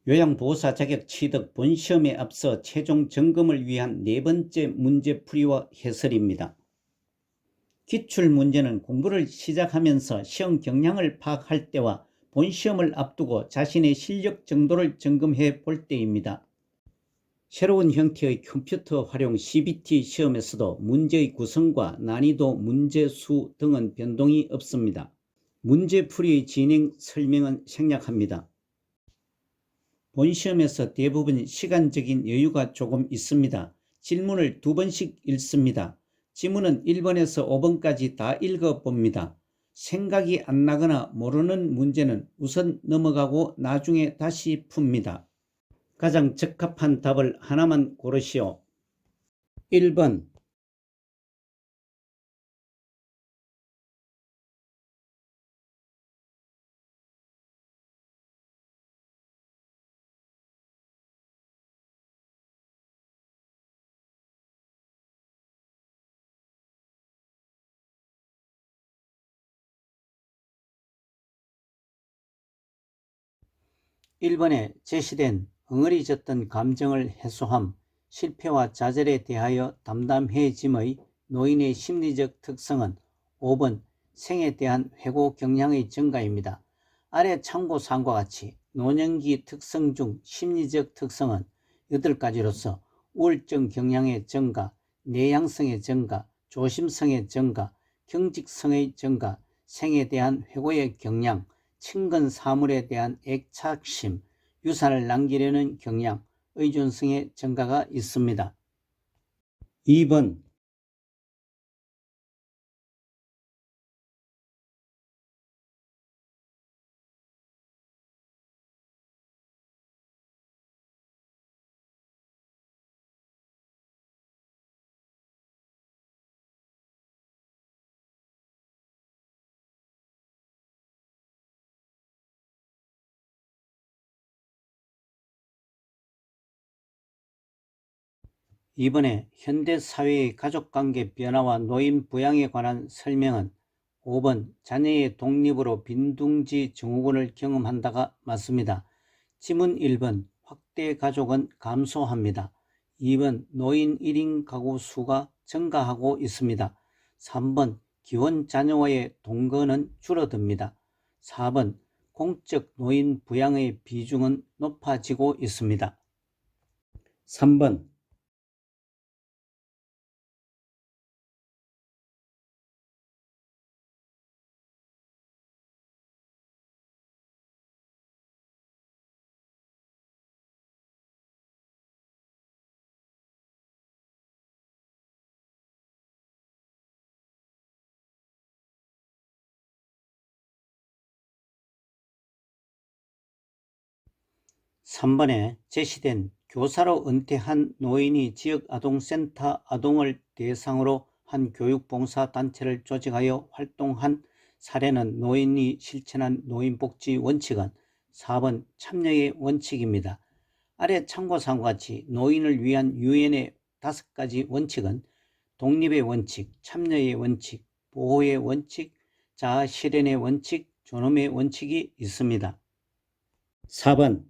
요양보호사 자격 취득 본시험에 앞서 최종 점검을 위한 네 번째 문제풀이와 해설입니다. 기출문제는 공부를 시작하면서 시험 경향을 파악할 때와 본시험을 앞두고 자신의 실력 정도를 점검해 볼 때입니다. 새로운 형태의 컴퓨터 활용 CBT 시험에서도 문제의 구성과 난이도, 문제수 등은 변동이 없습니다. 문제풀이의 진행 설명은 생략합니다. 본시험에서 대부분 시간적인 여유가 조금 있습니다. 질문을 2번씩 읽습니다. 지문은 1번에서 5번까지 다 읽어봅니다. 생각이 안 나거나 모르는 문제는 우선 넘어가고 나중에 다시 풉니다. 가장 적합한 답을 하나만 고르시오. 1번, 1번에 제시된 엉어리졌던 감정을 해소함, 실패와 좌절에 대하여 담담해짐의 노인의 심리적 특성은 5번 생에 대한 회고 경향의 증가입니다. 아래 참고사항과 같이 노년기 특성 중 심리적 특성은 8가지로서 우울증 경향의 증가, 내향성의 증가, 조심성의 증가, 경직성의 증가, 생에 대한 회고의 경향, 친근 사물에 대한 애착심, 유산을 남기려는 경향, 의존성의 증가가 있습니다. 2번, 2번에 현대사회의 가족관계 변화와 노인 부양에 관한 설명은 5번 자녀의 독립으로 빈둥지 증후군을 경험한다가 맞습니다. 지문 1번 확대 가족은 감소합니다. 2번 노인 1인 가구 수가 증가하고 있습니다. 3번 기혼 자녀와의 동거는 줄어듭니다. 4번 공적 노인 부양의 비중은 높아지고 있습니다. 3번, 3번에 제시된 교사로 은퇴한 노인이 지역아동센터 아동을 대상으로 한 교육봉사단체를 조직하여 활동한 사례는 노인이 실천한 노인복지 원칙은 4번 참여의 원칙입니다. 아래 참고사항과 같이 노인을 위한 유엔의 5가지 원칙은 독립의 원칙, 참여의 원칙, 보호의 원칙, 자아실현의 원칙, 존엄의 원칙이 있습니다. 4번,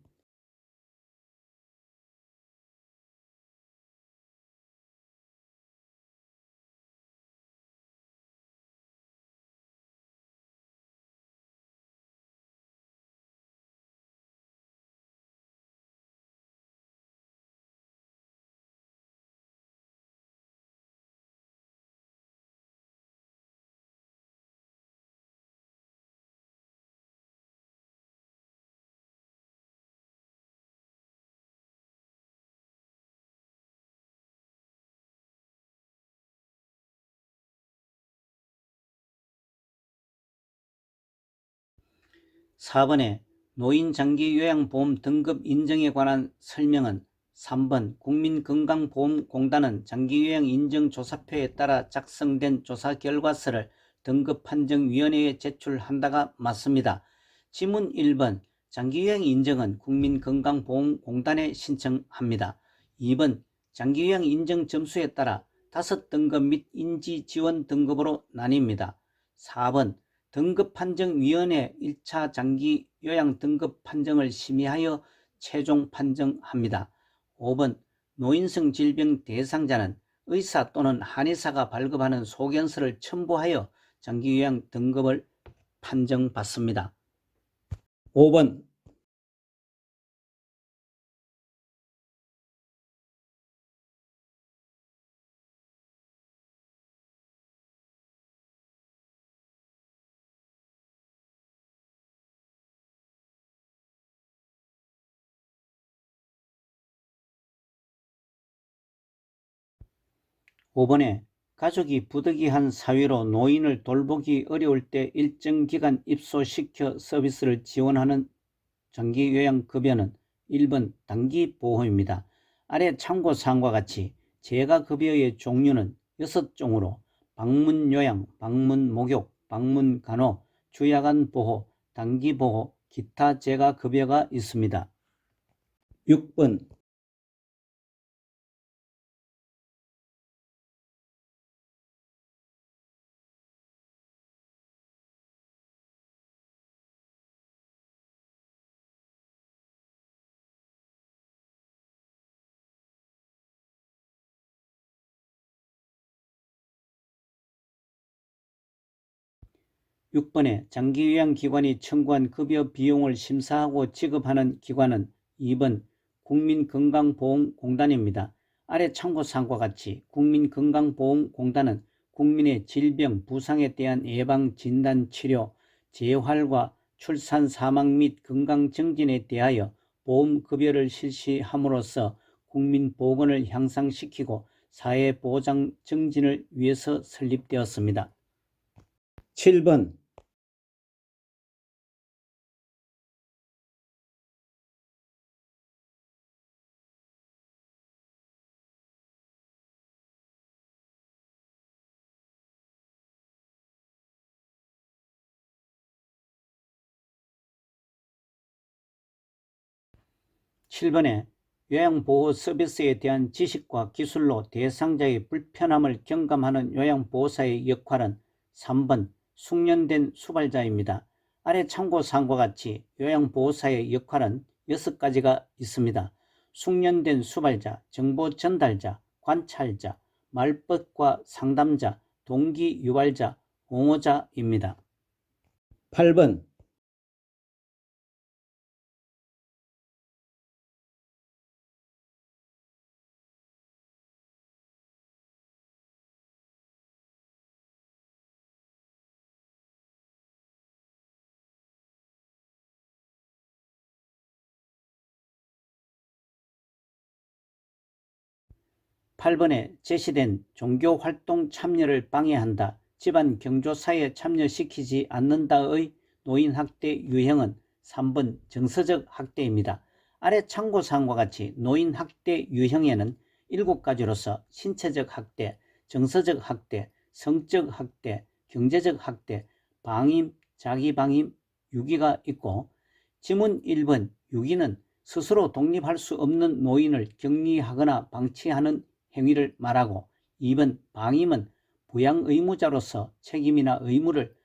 4번에 노인장기요양보험 등급 인정에 관한 설명은 3번 국민건강보험공단은 장기요양인정조사표에 따라 작성된 조사결과서를 등급판정위원회에 제출한다가 맞습니다. 지문 1번 장기요양인정은 국민건강보험공단에 신청합니다. 2번 장기요양인정 점수에 따라 5등급 및 인지지원 등급으로 나뉩니다. 4번 등급판정위원회 1차 장기요양 등급 판정을 심의하여 최종 판정합니다. 5번 노인성 질병 대상자는 의사 또는 한의사가 발급하는 소견서를 첨부하여 장기요양 등급을 판정받습니다. 5번 5번에 가족이 부득이한 사유로 노인을 돌보기 어려울 때 일정 기간 입소시켜 서비스를 지원하는 장기요양급여는 1번 단기보험입니다. 아래 참고사항과 같이 재가급여의 종류는 6종으로 방문요양, 방문목욕, 방문간호, 주야간보호, 단기보호, 기타 재가급여가 있습니다. 6번 6번에 장기요양기관이 청구한 급여 비용을 심사하고 지급하는 기관은 2번 국민건강보험공단입니다. 아래 참고사항과 같이 국민건강보험공단은 국민의 질병, 부상에 대한 예방, 진단, 치료, 재활과 출산, 사망 및 건강 증진에 대하여 보험급여를 실시함으로써 국민 보건을 향상시키고 사회보장 증진을 위해서 설립되었습니다. 7번 7번에 요양보호 서비스에 대한 지식과 기술로 대상자의 불편함을 경감하는 요양보호사의 역할은 3번 숙련된 수발자입니다. 아래 참고사항과 같이 요양보호사의 역할은 6가지가 있습니다. 숙련된 수발자, 정보 전달자, 관찰자, 말벗과 상담자, 동기 유발자, 옹호자입니다. 8번 8번에 제시된 종교활동 참여를 방해한다, 집안 경조사에 참여시키지 않는다의 노인학대 유형은 3번 정서적 학대입니다. 아래 참고사항과 같이 노인학대 유형에는 7가지로서 신체적 학대, 정서적 학대, 성적 학대, 경제적 학대, 방임, 자기방임, 유기가 있고 지문 1번 유기는 스스로 독립할 수 없는 노인을 격리하거나 방치하는 행위를 말하고 2번 방임은 부양 의무자로서 책임이나 의무를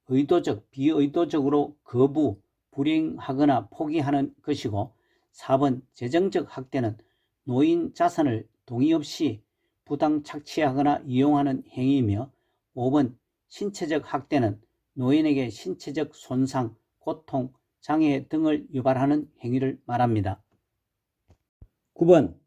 의도적, 비의도적으로 거부, 불이행하거나 포기하는 것이고 4번 재정적 학대는 노인 자산을 동의 없이 부당 착취하거나 이용하는 행위이며 5번 신체적 학대는 노인에게 신체적 손상, 고통, 장애 등을 유발하는 행위를 말합니다. 9번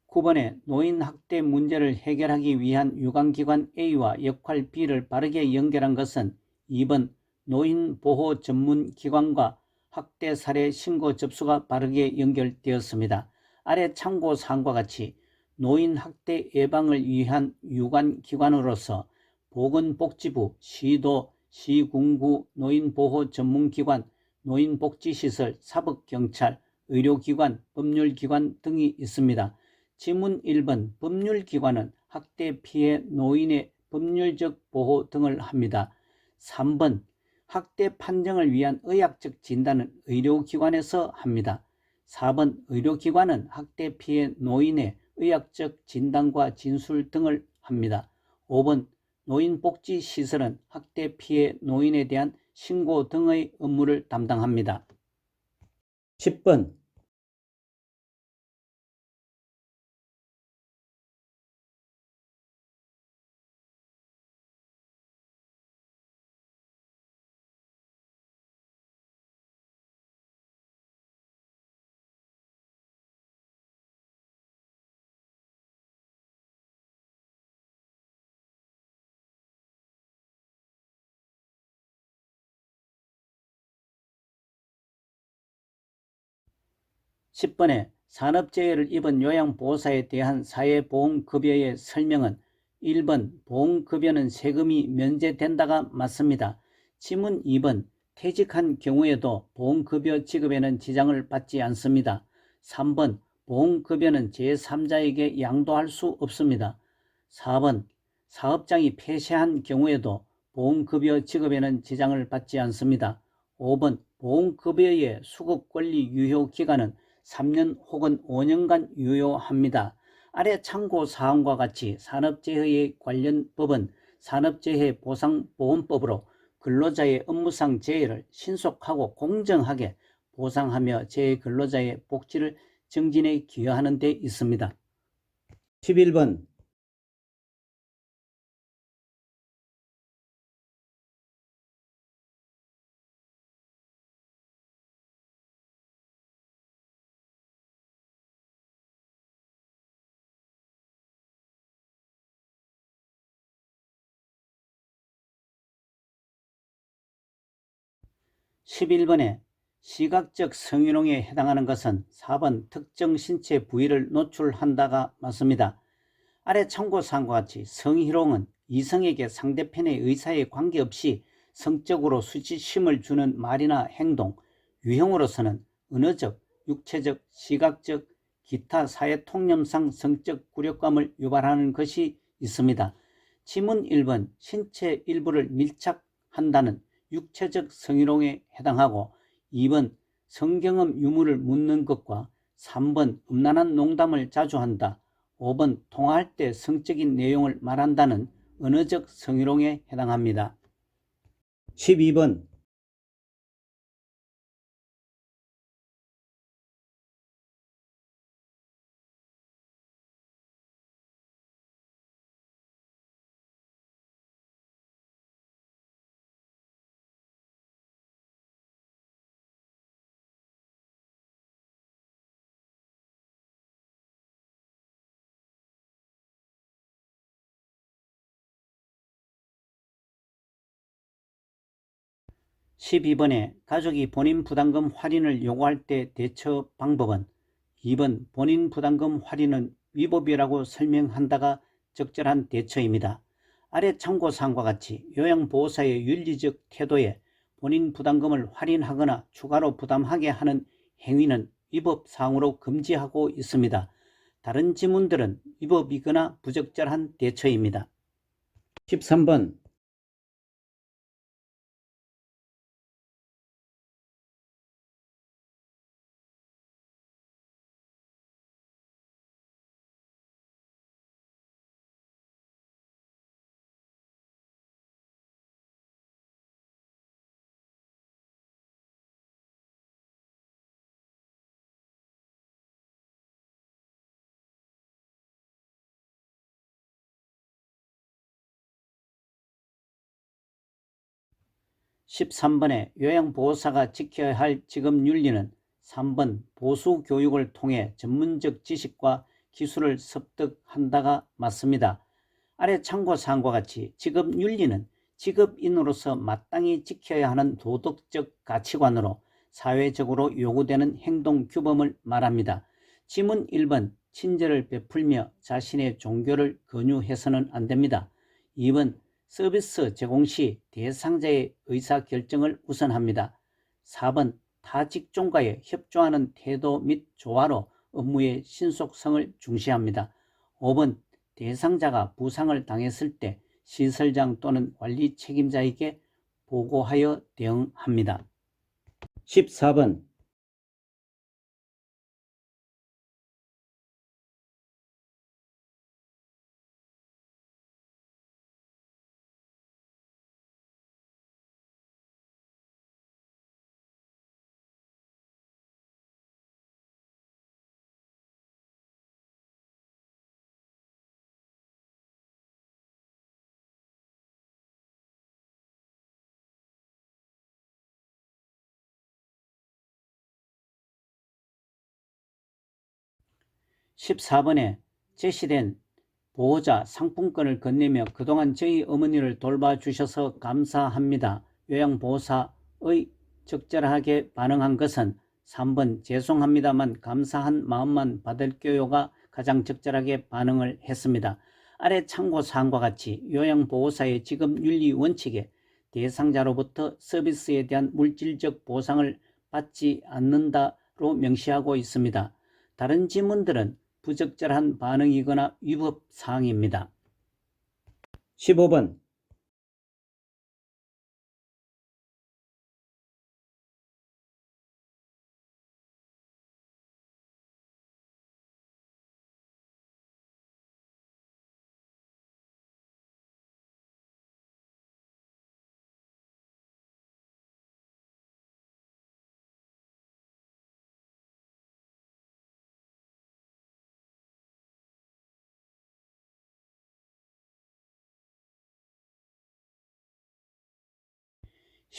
9번에 노인학대 문제를 해결하기 위한 유관기관 A와 역할 B를 바르게 연결한 것은 2번 노인보호 전문기관과 학대 사례 신고 접수가 바르게 연결되었습니다. 아래 참고사항과 같이 노인학대 예방을 위한 유관기관으로서 보건복지부, 시도, 시군구, 노인보호전문기관, 노인복지시설, 사법경찰, 의료기관, 법률기관 등이 있습니다. 지문 1번 법률기관은 학대 피해 노인의 법률적 보호 등을 합니다. 3번 학대 판정을 위한 의학적 진단은 의료기관에서 합니다. 4번 의료기관은 학대 피해 노인의 의학적 진단과 진술 등을 합니다. 5번 노인복지시설은 학대 피해 노인에 대한 신고 등의 업무를 담당합니다. 10번 10번에 산업재해를 입은 요양보호사에 대한 사회보험급여의 설명은 1번 보험급여는 세금이 면제된다가 맞습니다. 지문 2번 퇴직한 경우에도 보험급여 지급에는 지장을 받지 않습니다. 3번 보험급여는 제3자에게 양도할 수 없습니다. 4번 사업장이 폐쇄한 경우에도 보험급여 지급에는 지장을 받지 않습니다. 5번 보험급여의 수급권리 유효기간은 3년 혹은 5년간 유효합니다. 아래 참고사항과 같이 산업재해에 관련 법은 산업재해보상보험법으로 근로자의 업무상 재해를 신속하고 공정하게 보상하며 재해근로자의 복지를 증진에 기여하는 데 있습니다. 11번 11번에 시각적 성희롱에 해당하는 것은 4번 특정 신체 부위를 노출한다가 맞습니다. 아래 참고사항과 같이 성희롱은 이성에게 상대편의 의사에 관계없이 성적으로 수치심을 주는 말이나 행동, 유형으로서는 언어적, 육체적, 시각적, 기타 사회통념상 성적 굴욕감을 유발하는 것이 있습니다. 지문 1번 신체 일부를 밀착한다는 육체적 성희롱에 해당하고 2번 성경험 유무를 묻는 것과 3번 음란한 농담을 자주 한다. 5번 통화할 때 성적인 내용을 말한다는 언어적 성희롱에 해당합니다. 12번 12번에 가족이 본인 부담금 할인을 요구할 때 대처 방법은 2번 본인 부담금 할인은 위법이라고 설명한다가 적절한 대처입니다. 아래 참고사항과 같이 요양보호사의 윤리적 태도에 본인 부담금을 할인하거나 추가로 부담하게 하는 행위는 위법사항으로 금지하고 있습니다. 다른 지문들은 위법이거나 부적절한 대처입니다. 13번 13번에 요양보호사가 지켜야 할 직업윤리는 3번 보수교육을 통해 전문적 지식과 기술을 습득한다가 맞습니다. 아래 참고사항과 같이 직업윤리는 직업인으로서 마땅히 지켜야 하는 도덕적 가치관으로 사회적으로 요구되는 행동규범을 말합니다. 지문 1번 친절을 베풀며 자신의 종교를 권유해서는 안됩니다. 2번 서비스 제공 시 대상자의 의사결정을 우선합니다. 4번 타 직종과의 협조하는 태도 및 조화로 업무의 신속성을 중시합니다. 5번 대상자가 부상을 당했을 때 시설장 또는 관리 책임자에게 보고하여 대응합니다. 14번 14번에 제시된 보호자 상품권을 건네며 그동안 저희 어머니를 돌봐주셔서 감사합니다. 요양보호사의 적절하게 반응한 것은 3번 죄송합니다만 감사한 마음만 받을게요가 가장 적절하게 반응을 했습니다. 아래 참고사항과 같이 요양보호사의 지급윤리 원칙에 대상자로부터 서비스에 대한 물질적 보상을 받지 않는다로 명시하고 있습니다. 다른 지문들은 부적절한 반응이거나 위법 사항입니다. 15번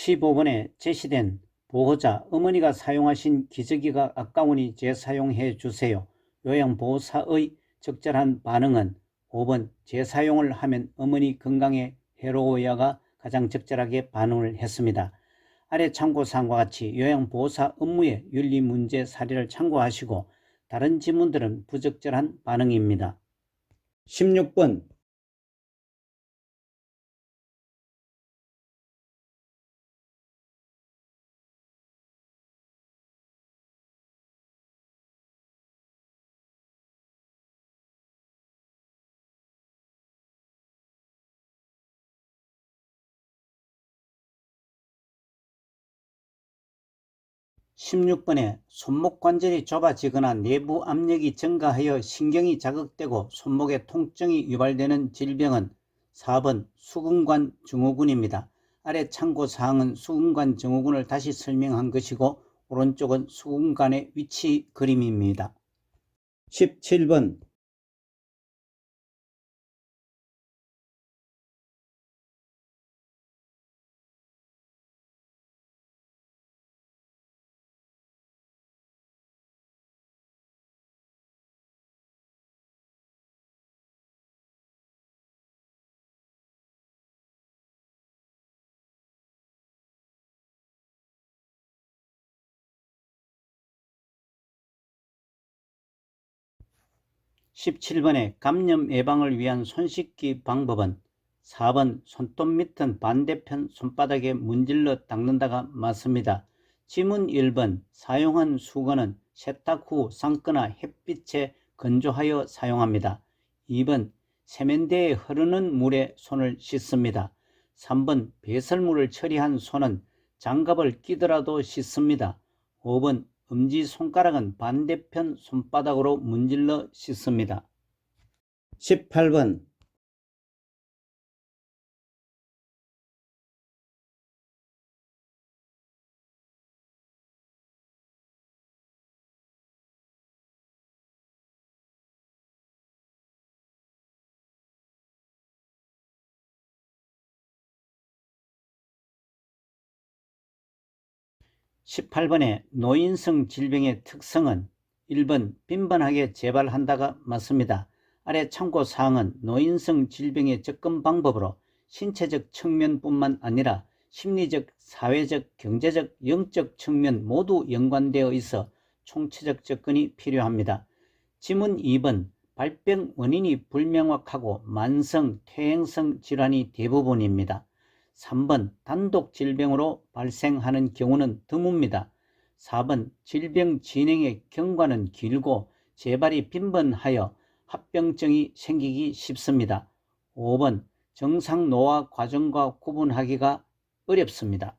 15번에 제시된 보호자 어머니가 사용하신 기저귀가 아까우니 재사용해 주세요. 요양보호사의 적절한 반응은 5번 재사용을 하면 어머니 건강에 해로워야가 가장 적절하게 반응을 했습니다. 아래 참고사항과 같이 요양보호사 업무의 윤리문제 사례를 참고하시고 다른 지문들은 부적절한 반응입니다. 16번 16번에 손목 관절이 좁아지거나 내부 압력이 증가하여 신경이 자극되고 손목에 통증이 유발되는 질병은 4번 수근관 증후군입니다. 아래 참고사항은 수근관 증후군을 다시 설명한 것이고 오른쪽은 수근관의 위치 그림입니다. 17번 17번의 감염 예방을 위한 손씻기 방법은 4번 손톱 밑은 반대편 손바닥에 문질러 닦는다가 맞습니다. 지문 1번 사용한 수건은 세탁 후 삶거나 햇빛에 건조하여 사용합니다. 2번 세면대에 흐르는 물에 손을 씻습니다. 3번 배설물을 처리한 손은 장갑을 끼더라도 씻습니다. 5번 엄지손가락은 반대편 손바닥으로 문질러 씻습니다. 18번 18번의 노인성 질병의 특성은 1번 빈번하게 재발한다가 맞습니다. 아래 참고사항은 노인성 질병의 접근 방법으로 신체적 측면뿐만 아니라 심리적, 사회적, 경제적, 영적 측면 모두 연관되어 있어 총체적 접근이 필요합니다. 지문 2번 발병 원인이 불명확하고 만성, 퇴행성 질환이 대부분입니다. 3번 단독 질병으로 발생하는 경우는 드뭅니다. 4번 질병 진행의 경과는 길고 재발이 빈번하여 합병증이 생기기 쉽습니다. 5번 정상 노화 과정과 구분하기가 어렵습니다.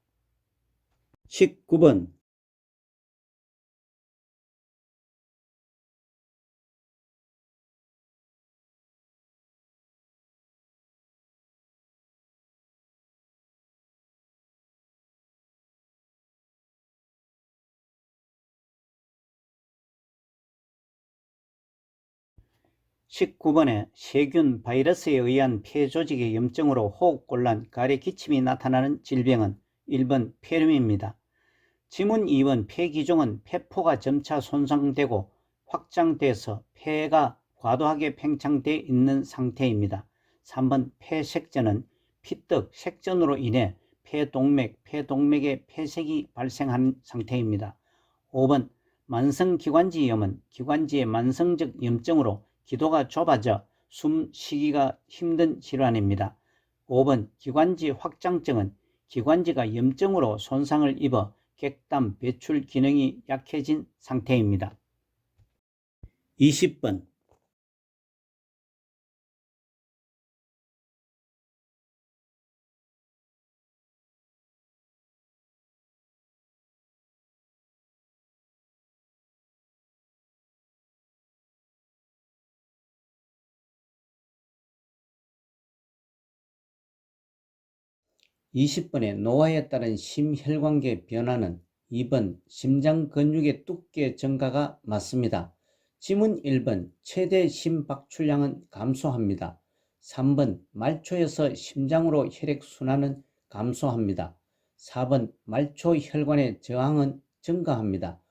19번 19번에 세균, 바이러스에 의한 폐조직의 염증으로 호흡곤란, 가래 기침이 나타나는 질병은 1번 폐렴입니다. 지문 2번 폐기종은 폐포가 점차 손상되고 확장돼서 폐가 과도하게 팽창돼 있는 상태입니다. 3번 폐색전은 피떡, 색전으로 인해 폐동맥에 폐색이 발생한 상태입니다. 5번 만성기관지염은 기관지의 만성적 염증으로 기도가 좁아져 숨 쉬기가 힘든 질환입니다. 5번 기관지 확장증은 기관지가 염증으로 손상을 입어 객담 배출 기능이 약해진 상태입니다. 20번 20번의 노화에 따른 심혈관계 변화는 2번 심장 근육의 두께 증가가 맞습니다. 지문 1번 최대 심박출량은 감소합니다. 3번 말초에서 심장으로 혈액순환은 감소합니다. 4번 말초 혈관의 저항은 증가합니다.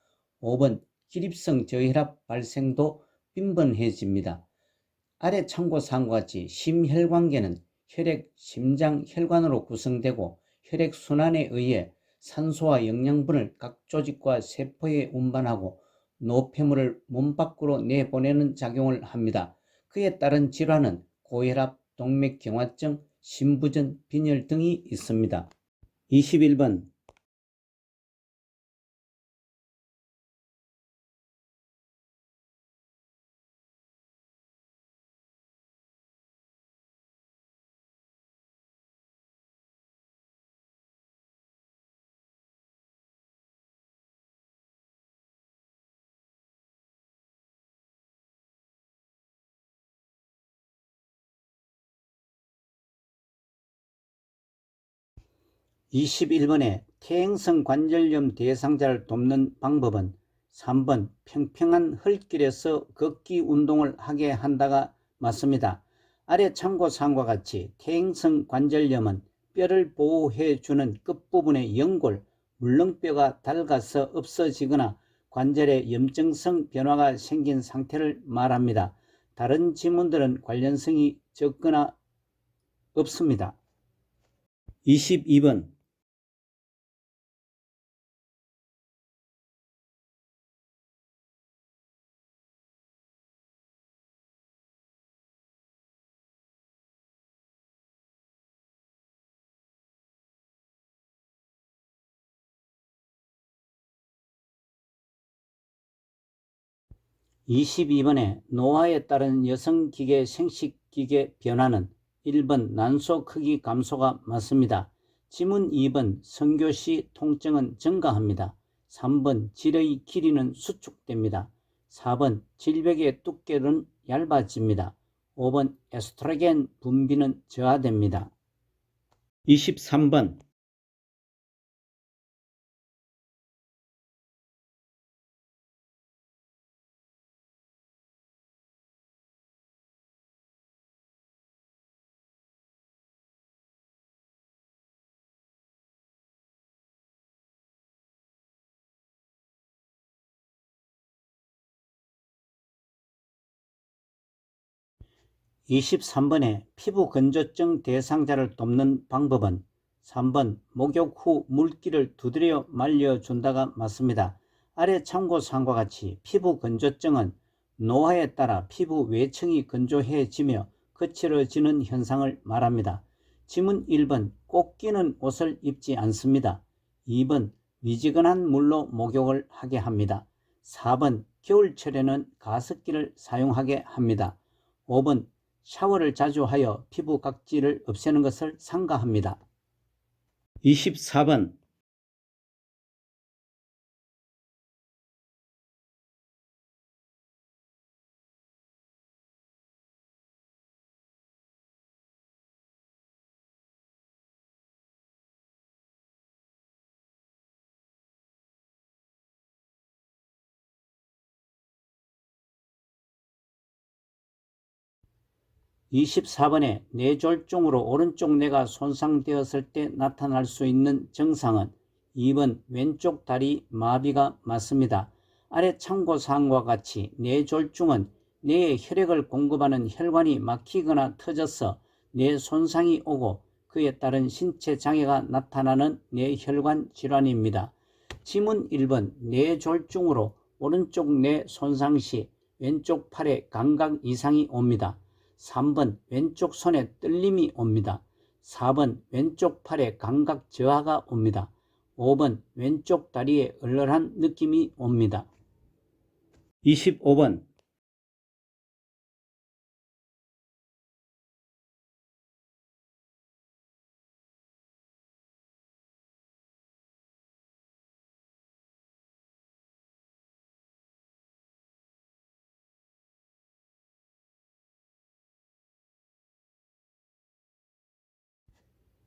5번 기립성 저혈압 발생도 빈번해집니다. 아래 참고사항과 같이 심혈관계는 혈액, 심장, 혈관으로 구성되고 혈액순환에 의해 산소와 영양분을 각 조직과 세포에 운반하고 노폐물을 몸 밖으로 내보내는 작용을 합니다. 그에 따른 질환은 고혈압, 동맥경화증, 심부전, 빈혈 등이 있습니다. 21번 21번에 퇴행성 관절염 대상자를 돕는 방법은 3번 평평한 흙길에서 걷기 운동을 하게 한다가 맞습니다. 아래 참고사항과 같이 퇴행성 관절염은 뼈를 보호해주는 끝부분의 연골, 물렁뼈가 닳아서 없어지거나 관절에 염증성 변화가 생긴 상태를 말합니다. 다른 지문들은 관련성이 적거나 없습니다. 22번 22번에 노화에 따른 여성기계 생식기계 변화는 1번 난소 크기 감소가 맞습니다. 지문 2번 성교시 통증은 증가합니다. 3번 질의 길이는 수축됩니다. 4번 질벽의 두께는 얇아집니다. 5번 에스트로겐 분비는 저하됩니다. 23번 23번에 피부 건조증 대상자를 돕는 방법은 3번 목욕 후 물기를 두드려 말려준다가 맞습니다. 아래 참고사항과 같이 피부 건조증은 노화에 따라 피부 외층이 건조해지며 거칠어지는 현상을 말합니다. 지문 1번 꼭 끼는 옷을 입지 않습니다. 2번 미지근한 물로 목욕을 하게 합니다. 4번 겨울철에는 가습기를 사용하게 합니다. 5번 샤워를 자주 하여 피부 각질을 없애는 것을 삼가합니다. 24번 24번에 뇌졸중으로 오른쪽 뇌가 손상되었을 때 나타날 수 있는 증상은 2번 왼쪽 다리 마비가 맞습니다. 아래 참고사항과 같이 뇌졸중은 뇌에 혈액을 공급하는 혈관이 막히거나 터져서 뇌 손상이 오고 그에 따른 신체 장애가 나타나는 뇌혈관 질환입니다. 지문 1번 뇌졸중으로 오른쪽 뇌 손상 시 왼쪽 팔에 감각 이상이 옵니다. 3번 왼쪽 손에 떨림이 옵니다. 4번 왼쪽 팔에 감각 저하가 옵니다. 5번 왼쪽 다리에 얼얼한 느낌이 옵니다. 25번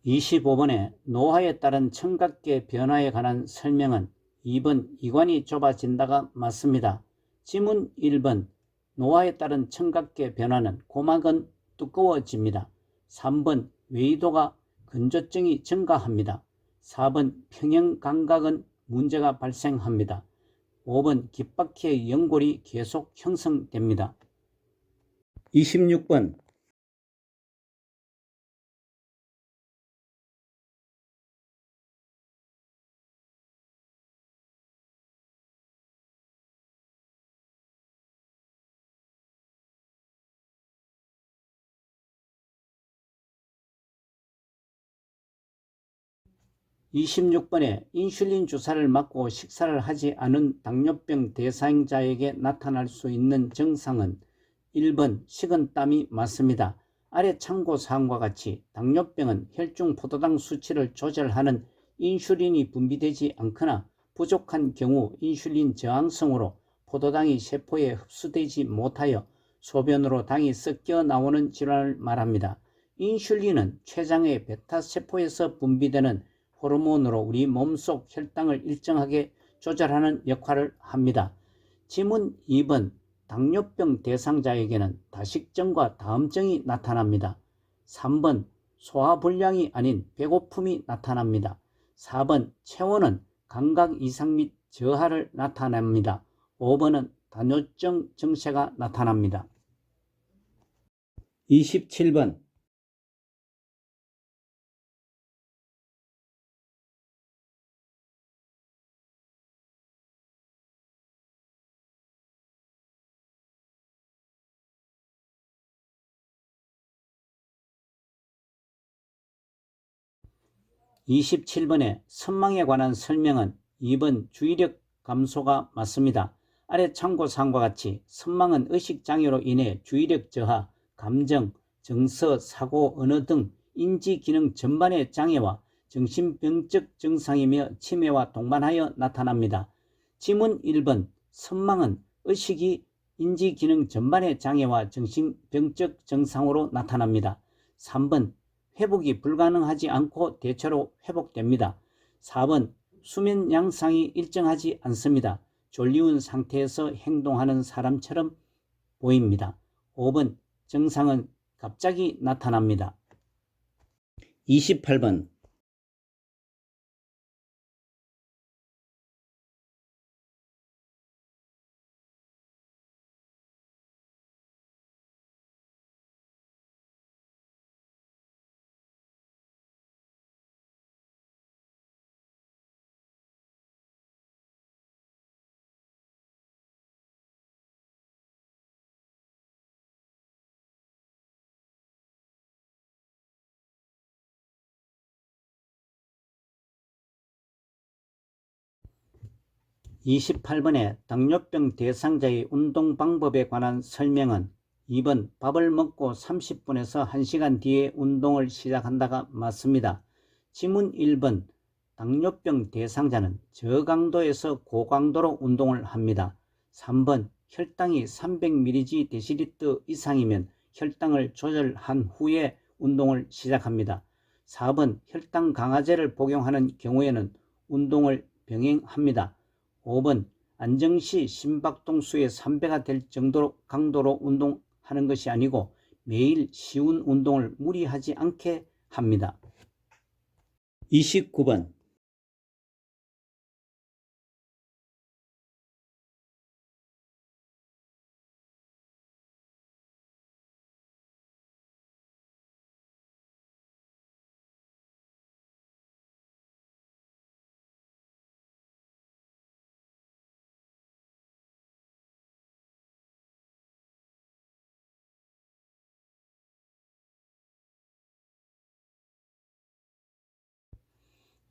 25번에 노화에 따른 청각계 변화에 관한 설명은 2번 이관이 좁아진다가 맞습니다. 지문 1번 노화에 따른 청각계 변화는 고막은 두꺼워집니다. 3번 외이도가 건조증이 증가합니다. 4번 평형감각은 문제가 발생합니다. 5번 귓바퀴의 연골이 계속 형성됩니다. 26번 26번에 인슐린 주사를 맞고 식사를 하지 않은 당뇨병 대상자에게 나타날 수 있는 증상은 1번 식은땀이 맞습니다. 아래 참고사항과 같이 당뇨병은 혈중 포도당 수치를 조절하는 인슐린이 분비되지 않거나 부족한 경우 인슐린 저항성으로 포도당이 세포에 흡수되지 못하여 소변으로 당이 섞여 나오는 질환을 말합니다. 인슐린은 췌장의 베타세포에서 분비되는 호르몬으로 우리 몸속 혈당을 일정하게 조절하는 역할을 합니다. 지문 2번 당뇨병 대상자에게는 다식증과 다음증이 나타납니다. 3번 소화불량이 아닌 배고픔이 나타납니다. 4번 체온은 감각 이상 및 저하를 나타냅니다. 5번은 단뇨증 증세가 나타납니다. 27번 27번에 선망에 관한 설명은 2번 주의력 감소가 맞습니다. 아래 참고사항과 같이 선망은 의식장애로 인해 주의력 저하, 감정, 정서, 사고, 언어 등 인지기능 전반의 장애와 정신병적 증상이며 치매와 동반하여 나타납니다. 지문 1번 선망은 의식이 인지기능 전반의 장애와 정신병적 증상으로 나타납니다. 3번 회복이 불가능하지 않고 대체로 회복됩니다. 4번 수면 양상이 일정하지 않습니다. 졸리운 상태에서 행동하는 사람처럼 보입니다. 5번 증상은 갑자기 나타납니다. 28번 28번에 당뇨병 대상자의 운동 방법에 관한 설명은 2번 밥을 먹고 30분에서 1시간 뒤에 운동을 시작한다가 맞습니다. 지문 1번 당뇨병 대상자는 저강도에서 고강도로 운동을 합니다. 3번 혈당이 300mg/dL 이상이면 혈당을 조절한 후에 운동을 시작합니다. 4번 혈당 강화제를 복용하는 경우에는 운동을 병행합니다. 5번 안정시 심박동수의 3배가 될 정도로 강도로 운동하는 것이 아니고 매일 쉬운 운동을 무리하지 않게 합니다. 29번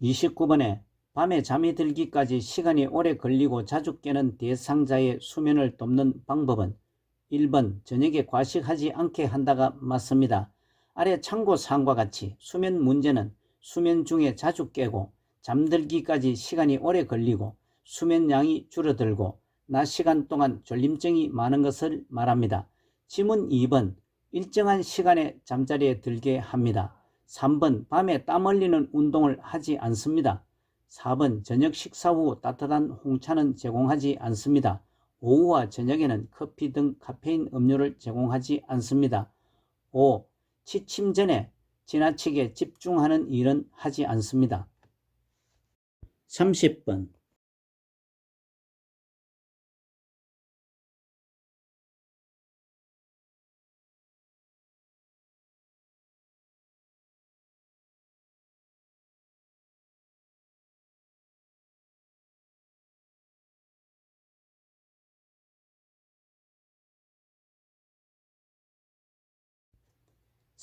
29번에 밤에 잠이 들기까지 시간이 오래 걸리고 자주 깨는 대상자의 수면을 돕는 방법은 1번 저녁에 과식하지 않게 한다가 맞습니다. 아래 참고사항과 같이 수면 문제는 수면 중에 자주 깨고 잠들기까지 시간이 오래 걸리고 수면량이 줄어들고 낮 시간 동안 졸림증이 많은 것을 말합니다. 지문 2번 일정한 시간에 잠자리에 들게 합니다. 3번 밤에 땀 흘리는 운동을 하지 않습니다. 4번 저녁 식사 후 따뜻한 홍차는 제공하지 않습니다. 오후와 저녁에는 커피 등 카페인 음료를 제공하지 않습니다. 5. 취침 전에 지나치게 집중하는 일은 하지 않습니다. 30번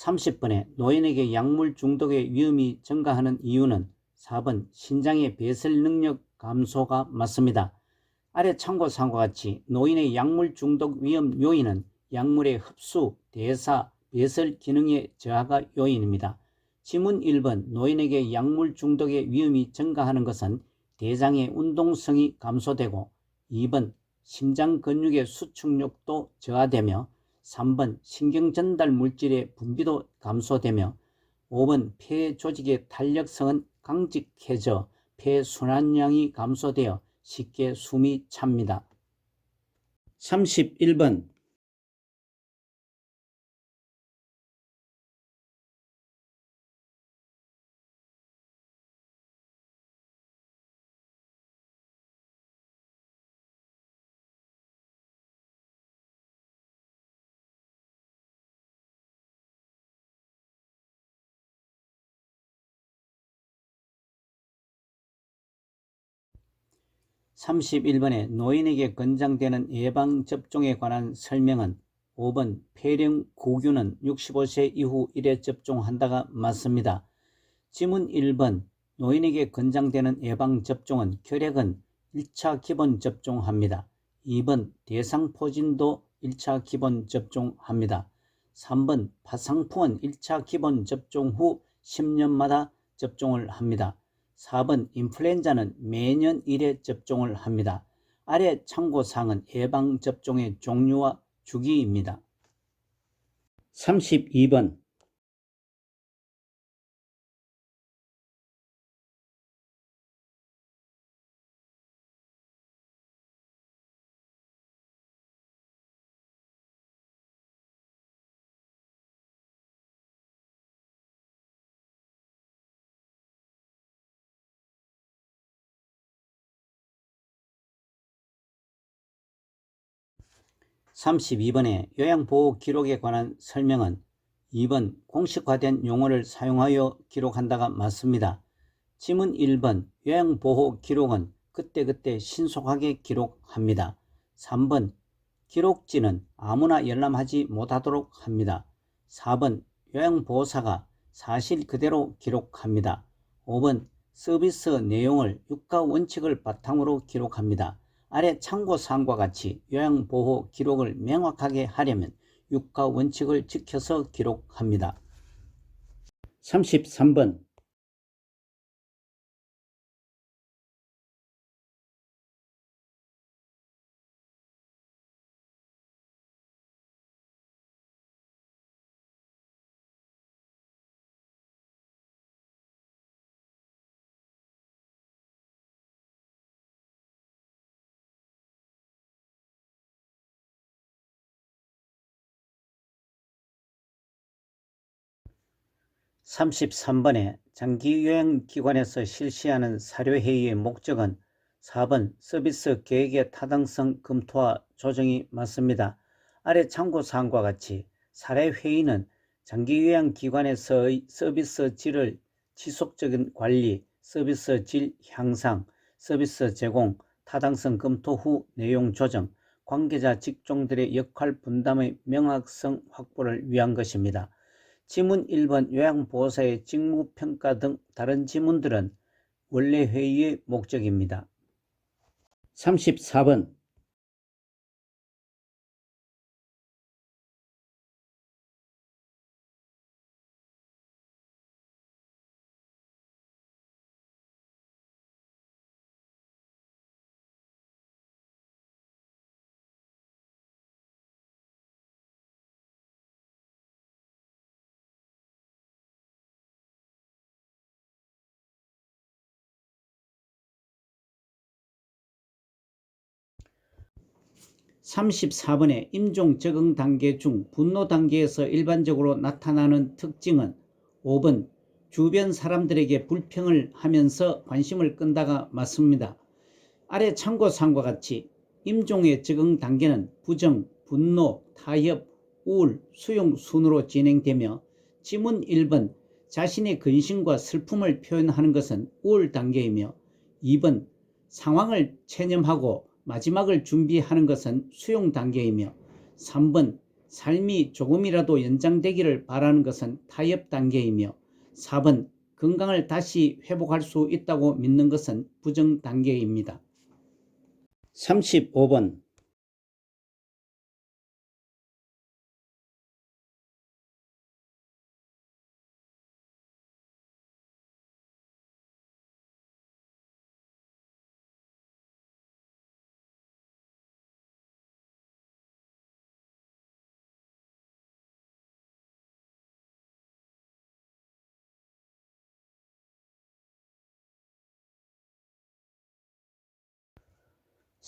30번에 노인에게 약물 중독의 위험이 증가하는 이유는 4번 신장의 배설 능력 감소가 맞습니다. 아래 참고사항과 같이 노인의 약물 중독 위험 요인은 약물의 흡수, 대사, 배설 기능의 저하가 요인입니다. 지문 1번 노인에게 약물 중독의 위험이 증가하는 것은 대장의 운동성이 감소되고 2번 심장 근육의 수축력도 저하되며 3번 신경전달 물질의 분비도 감소되며 5번 폐 조직의 탄력성은 강직해져 폐 순환량이 감소되어 쉽게 숨이 찹니다. 31번 31번에 노인에게 권장되는 예방접종에 관한 설명은 5번 폐렴 구균은 65세 이후 1회 접종한다가 맞습니다. 지문 1번 노인에게 권장되는 예방접종은 결핵은 1차 기본 접종합니다. 2번 대상포진도 1차 기본 접종합니다. 3번 파상풍은 1차 기본 접종 후 10년마다 접종을 합니다. 4번 인플루엔자는 매년 1회 접종을 합니다. 아래 참고사항은 예방접종의 종류와 주기입니다. 32번 32번에 요양보호 기록에 관한 설명은 2번 공식화된 용어를 사용하여 기록한다가 맞습니다. 지문 1번 요양보호 기록은 그때그때 신속하게 기록합니다. 3번 기록지는 아무나 열람하지 못하도록 합니다. 4번 요양보호사가 사실 그대로 기록합니다. 5번 서비스 내용을 육가 원칙을 바탕으로 기록합니다. 아래 참고사항과 같이 요양보호 기록을 명확하게 하려면 육하 원칙을 지켜서 기록합니다. 33번 33번에 장기요양기관에서 실시하는 사료회의의 목적은 4번 서비스 계획의 타당성 검토와 조정이 맞습니다. 아래 참고사항과 같이 사료회의는 장기요양기관에서의 서비스 질을 지속적인 관리, 서비스 질 향상, 서비스 제공, 타당성 검토 후 내용 조정, 관계자 직종들의 역할 분담의 명확성 확보를 위한 것입니다. 지문 1번 요양보호사의 직무평가 등 다른 지문들은 원래 회의의 목적입니다. 34번 34번의 임종 적응 단계 중 분노 단계에서 일반적으로 나타나는 특징은 5번 주변 사람들에게 불평을 하면서 관심을 끈다가 맞습니다. 아래 참고사항과 같이 임종의 적응 단계는 부정, 분노, 타협, 우울, 수용 순으로 진행되며 지문 1번 자신의 근심과 슬픔을 표현하는 것은 우울 단계이며 2번 상황을 체념하고 마지막을 준비하는 것은 수용 단계이며 3번 삶이 조금이라도 연장되기를 바라는 것은 타협 단계이며 4번 건강을 다시 회복할 수 있다고 믿는 것은 부정 단계입니다. 35번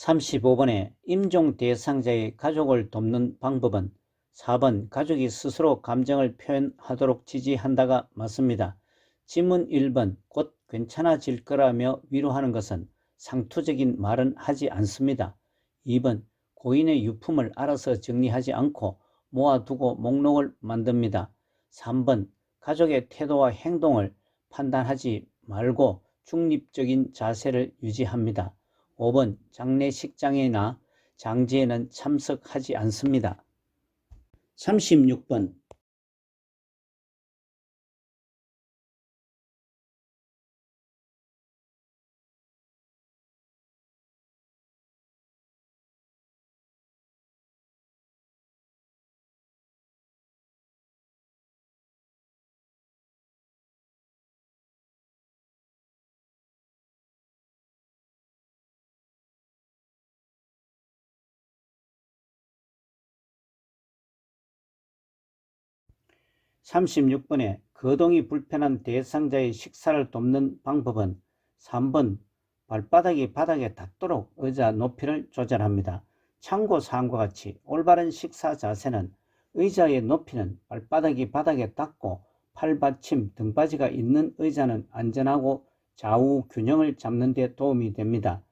35번에 임종 대상자의 가족을 돕는 방법은 4번 가족이 스스로 감정을 표현하도록 지지한다가 맞습니다. 지문 1번 곧 괜찮아질 거라며 위로하는 것은 상투적인 말은 하지 않습니다. 2번 고인의 유품을 알아서 정리하지 않고 모아두고 목록을 만듭니다. 3번 가족의 태도와 행동을 판단하지 말고 중립적인 자세를 유지합니다. 5번 장례식장이나 장지에는 참석하지 않습니다. 36번 (36번에) 거동이 불편한 대상자의 식사를 돕는 방법은 3번 발바닥이 바닥에 닿도록 의자 높이를 조절합니다. 참고사항과 같이 올바른 식사 자세는 의자의 높이는 발바닥이 바닥에 닿고 팔받침, 등받이가 있는 의자는 안전하고 좌우 균형을 잡는 데 도움이 됩니다.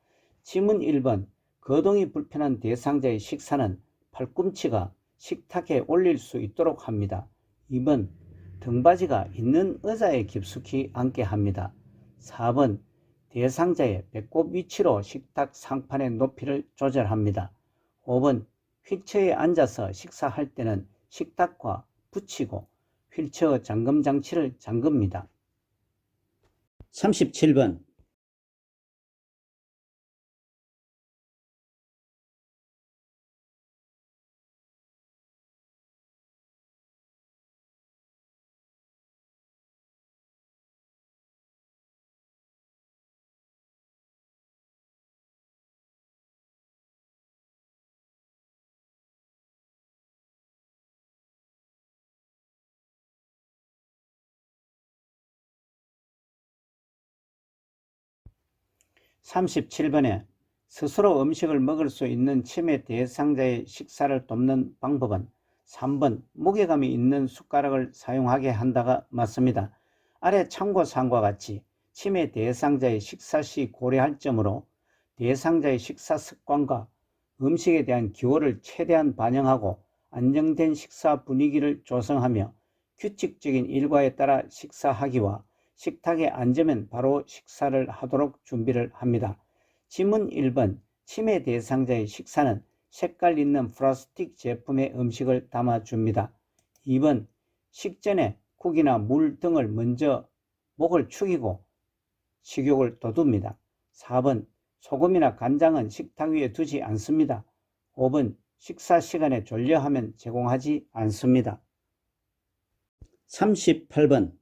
지문 1번 거동이 불편한 대상자의 식사는 팔꿈치가 식탁에 올릴 수 있도록 합니다. 2번 등받이가 있는 의자에 깊숙이 앉게 합니다. 4번 대상자의 배꼽 위치로 식탁 상판의 높이를 조절합니다. 5번 휠체어에 앉아서 식사할 때는 식탁과 붙이고 휠체어 잠금 장치를 잠급니다. 37번 37번에 스스로 음식을 먹을 수 있는 치매 대상자의 식사를 돕는 방법은 3번 무게감이 있는 숟가락을 사용하게 한다가 맞습니다. 아래 참고사항과 같이 치매 대상자의 식사 시 고려할 점으로 대상자의 식사 습관과 음식에 대한 기호를 최대한 반영하고 안정된 식사 분위기를 조성하며 규칙적인 일과에 따라 식사하기와 식탁에 앉으면 바로 식사를 하도록 준비를 합니다. 지문 1번 치매 대상자의 식사는 색깔 있는 플라스틱 제품의 음식을 담아줍니다. 2번 식전에 국이나 물 등을 먼저 목을 축이고 식욕을 돋웁니다. 4번 소금이나 간장은 식탁 위에 두지 않습니다. 5번 식사 시간에 졸려하면 제공하지 않습니다. 38번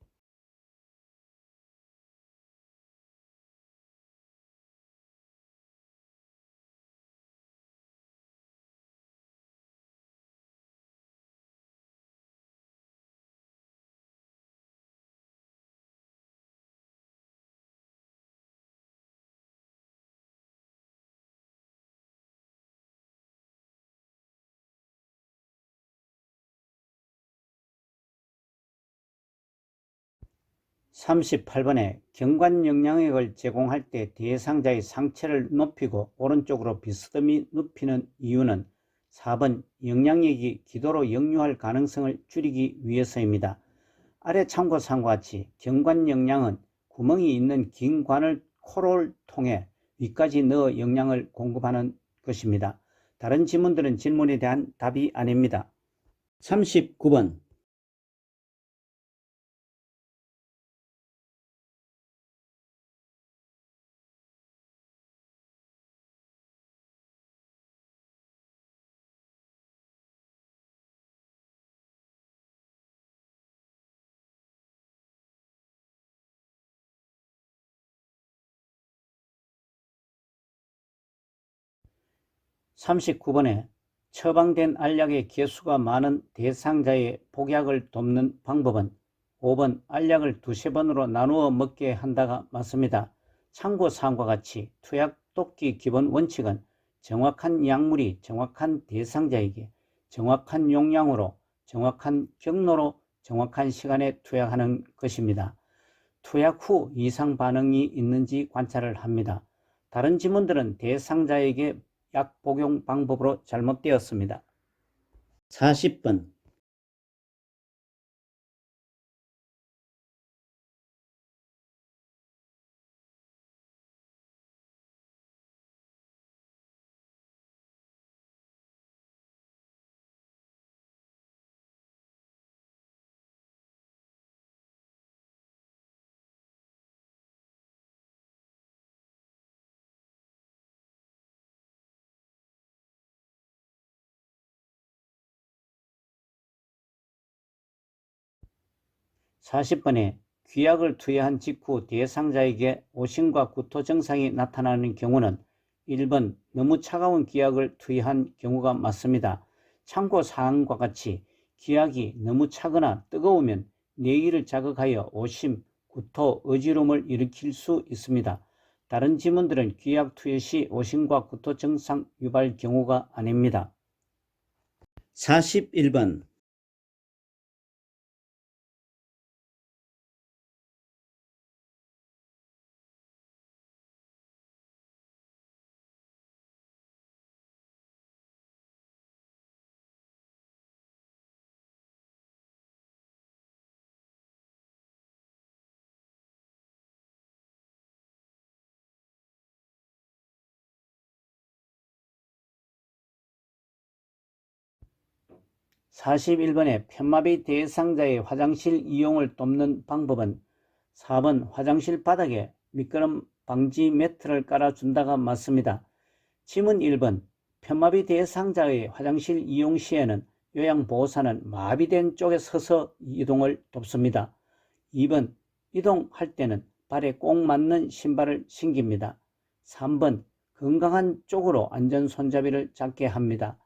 38번에 경관영양액을 제공할 때 대상자의 상체를 높이고 오른쪽으로 비스듬히 눕히는 이유는 4번 영양액이 기도로 역류할 가능성을 줄이기 위해서입니다. 아래 참고사항과 같이 경관영양은 구멍이 있는 긴 관을 코를 통해 위까지 넣어 영양을 공급하는 것입니다. 다른 지문들은 질문에 대한 답이 아닙니다. 39번 39번에 처방된 알약의 개수가 많은 대상자의 복약을 돕는 방법은 5번 알약을 두세 번으로 나누어 먹게 한다가 맞습니다. 참고사항과 같이 투약 돕기 기본 원칙은 정확한 약물이 정확한 대상자에게 정확한 용량으로 정확한 경로로 정확한 시간에 투약하는 것입니다. 투약 후 이상 반응이 있는지 관찰을 합니다. 다른 지문들은 대상자에게 약 복용 방법으로 잘못되었습니다. 40번 40번에 귀약을 투여한 직후 대상자에게 오심과 구토 증상이 나타나는 경우는 1번 너무 차가운 기약을 투여한 경우가 맞습니다. 참고사항과 같이 기약이 너무 차거나 뜨거우면 뇌기를 자극하여 오심, 구토, 어지러움을 일으킬 수 있습니다. 다른 지문들은 기약 투여 시 오심과 구토 증상 유발 경우가 아닙니다. 41번 41번에 편마비 대상자의 화장실 이용을 돕는 방법은 4번 화장실 바닥에 미끄럼 방지 매트를 깔아준다가 맞습니다. 지문 1번 편마비 대상자의 화장실 이용 시에는 요양보호사는 마비된 쪽에 서서 이동을 돕습니다. 2번 이동할 때는 발에 꼭 맞는 신발을 신깁니다. 3번 건강한 쪽으로 안전손잡이를 잡게 합니다.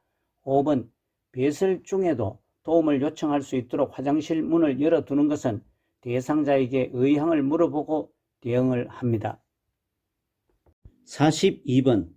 5번 배설 중에도 도움을 요청할 수 있도록 화장실 문을 열어두는 것은 대상자에게 의향을 물어보고 대응을 합니다. 42번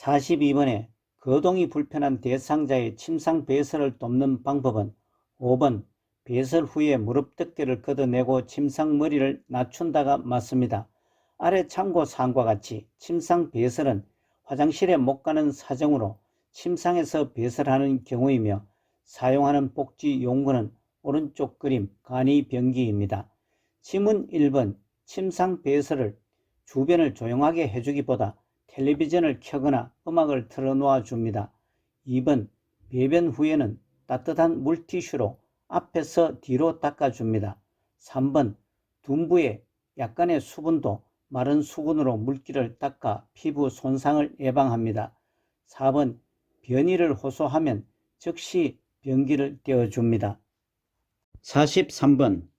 42번에 거동이 불편한 대상자의 침상 배설을 돕는 방법은 5번 배설 후에 무릎 덮개를 걷어내고 침상 머리를 낮춘다가 맞습니다. 아래 참고사항과 같이 침상 배설은 화장실에 못 가는 사정으로 침상에서 배설하는 경우이며 사용하는 복지 용구는 오른쪽 그림 간이변기입니다. 지문 1번 침상 배설을 주변을 조용하게 해주기보다 텔레비전을 켜거나 음악을 틀어놓아 줍니다. 2번 배변 후에는 따뜻한 물티슈로 앞에서 뒤로 닦아줍니다. 3번 둔부에 약간의 수분도 마른 수건으로 물기를 닦아 피부 손상을 예방합니다. 4번 변이를 호소하면 즉시 변기를 떼어줍니다. 43번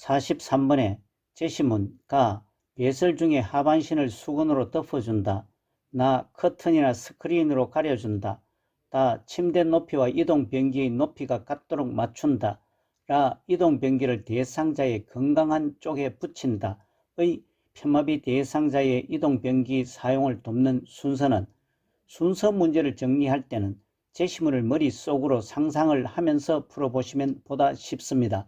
43번에 제시문 가 배설 중에 하반신을 수건으로 덮어준다. 나 커튼이나 스크린으로 가려준다. 다 침대 높이와 이동변기의 높이가 같도록 맞춘다. 라 이동변기를 대상자의 건강한 쪽에 붙인다. 의 편마비 대상자의 이동변기 사용을 돕는 순서는 순서 문제를 정리할 때는 제시문을 머릿속으로 상상을 하면서 풀어보시면 보다 쉽습니다.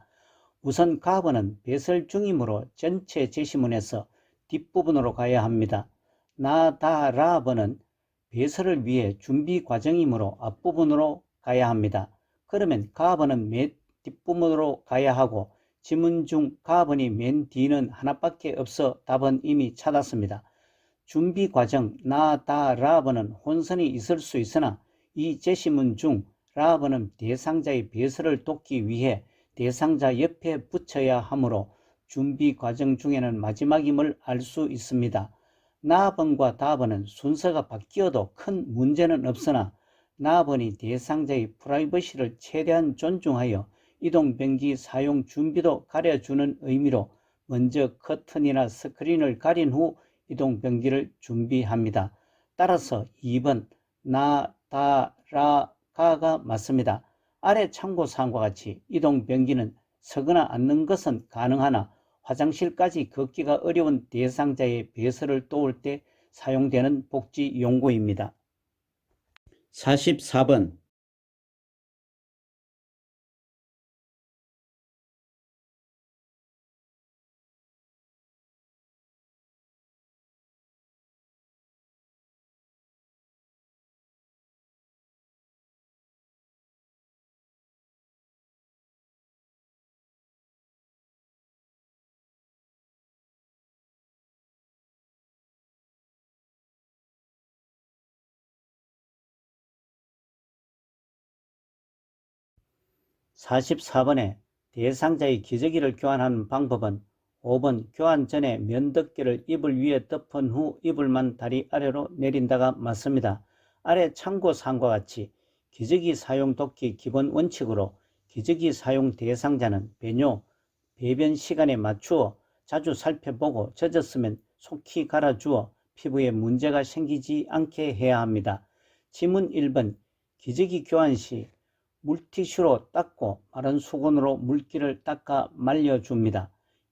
우선 가번은 배설 중이므로 전체 제시문에서 뒷부분으로 가야 합니다. 나, 다, 라 번은 배설을 위해 준비 과정이므로 앞부분으로 가야 합니다. 그러면 가번은 맨 뒷부분으로 가야 하고 지문 중 가번이 맨 뒤는 하나밖에 없어 답은 이미 찾았습니다. 준비 과정 나, 다, 라 번은 혼선이 있을 수 있으나 이 제시문 중 라 번은 대상자의 배설을 돕기 위해 대상자 옆에 붙여야 하므로 준비 과정 중에는 마지막임을 알 수 있습니다. 나번과 다번은 순서가 바뀌어도 큰 문제는 없으나 나번이 대상자의 프라이버시를 최대한 존중하여 이동변기 사용 준비도 가려주는 의미로 먼저 커튼이나 스크린을 가린 후 이동변기를 준비합니다. 따라서 2번 나, 다, 라, 가가 맞습니다. 아래 참고사항과 같이 이동변기는 서거나 앉는 것은 가능하나 화장실까지 걷기가 어려운 대상자의 배설을 도울 때 사용되는 복지 용구입니다. 44번 44번에 대상자의 기저귀를 교환하는 방법은 5번 교환 전에 면덮개를 이불 위에 덮은 후 이불만 다리 아래로 내린다가 맞습니다. 아래 참고사항과 같이 기저귀 사용 돕기 기본 원칙으로 기저귀 사용 대상자는 배뇨, 배변 시간에 맞추어 자주 살펴보고 젖었으면 속히 갈아주어 피부에 문제가 생기지 않게 해야 합니다. 지문 1번 기저귀 교환 시 물티슈로 닦고 마른 수건으로 물기를 닦아 말려줍니다.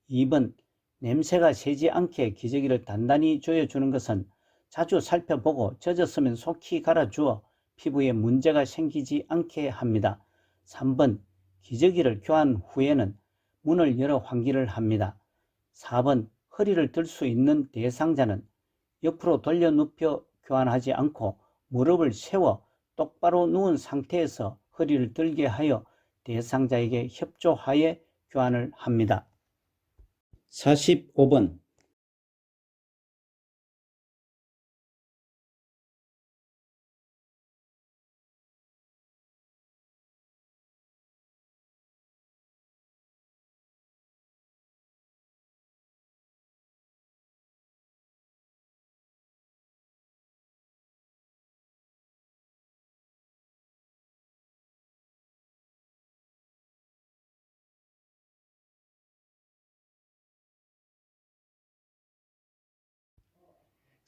2번 냄새가 새지 않게 기저귀를 단단히 조여주는 것은 자주 살펴보고 젖었으면 속히 갈아주어 피부에 문제가 생기지 않게 합니다. 3번 기저귀를 교환 후에는 문을 열어 환기를 합니다. 4번 허리를 들 수 있는 대상자는 옆으로 돌려 눕혀 교환하지 않고 무릎을 세워 똑바로 누운 상태에서 허리를 들게 하여 대상자에게 협조하에 교환을 합니다. 45번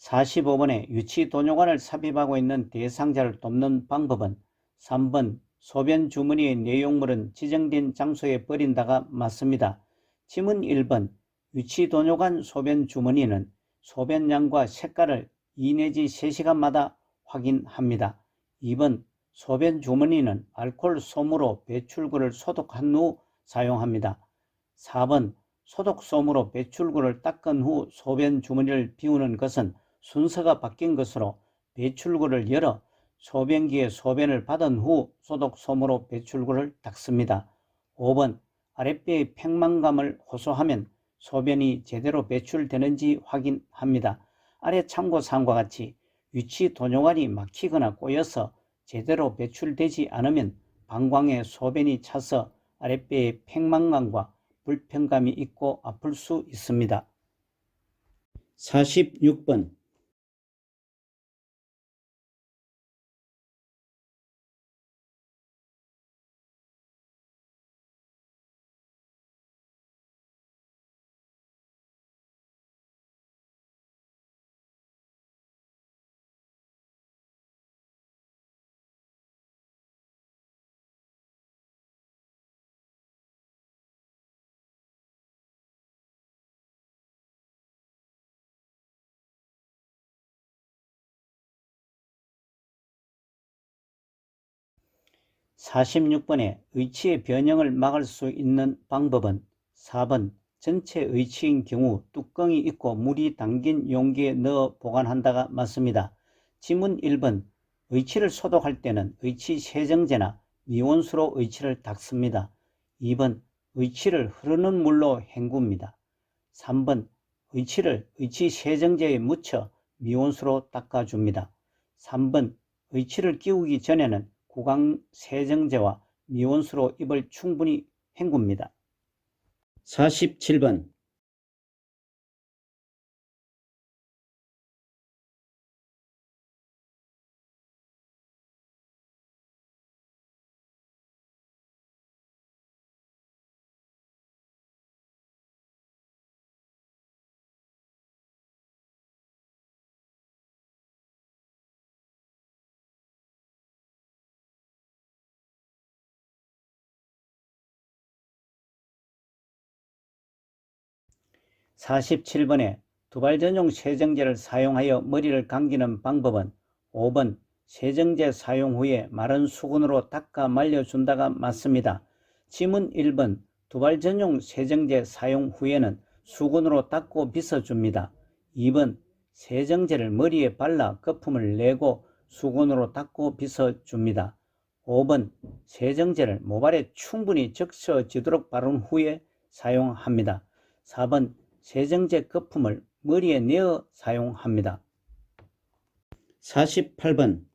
45번에 유치도뇨관을 삽입하고 있는 대상자를 돕는 방법은 3번 소변 주머니의 내용물은 지정된 장소에 버린다가 맞습니다. 지문 1번 유치도뇨관 소변 주머니는 소변량과 색깔을 2 내지 3시간마다 확인합니다. 2번 소변 주머니는 알코올 솜으로 배출구를 소독한 후 사용합니다. 4번 소독 솜으로 배출구를 닦은 후 소변 주머니를 비우는 것은 순서가 바뀐 것으로 배출구를 열어 소변기에 소변을 받은 후 소독 솜으로 배출구를 닦습니다. 5번 아랫배의 팽만감을 호소하면 소변이 제대로 배출되는지 확인합니다. 아래 참고사항과 같이 유치 도뇨관이 막히거나 꼬여서 제대로 배출되지 않으면 방광에 소변이 차서 아랫배의 팽만감과 불편감이 있고 아플 수 있습니다. 46번 46번에 의치의 변형을 막을 수 있는 방법은 4번 전체 의치인 경우 뚜껑이 있고 물이 담긴 용기에 넣어 보관한다가 맞습니다. 지문 1번 의치를 소독할 때는 의치 세정제나 미온수로 의치를 닦습니다. 2번 의치를 흐르는 물로 헹굽니다. 3번 의치를 의치 세정제에 묻혀 미온수로 닦아줍니다. 3번 의치를 끼우기 전에는 구강 세정제와 미온수로 입을 충분히 헹굽니다. 47번 47번에 두발 전용 세정제를 사용하여 머리를 감기는 방법은 5번 세정제 사용 후에 마른 수건으로 닦아 말려준다가 맞습니다. 지문 1번 두발 전용 세정제 사용 후에는 수건으로 닦고 빗어줍니다. 2번 세정제를 머리에 발라 거품을 내고 수건으로 닦고 빗어줍니다. 5번 세정제를 모발에 충분히 적셔지도록 바른 후에 사용합니다. 4번 세정제 거품을 머리에 내어 사용합니다. 48번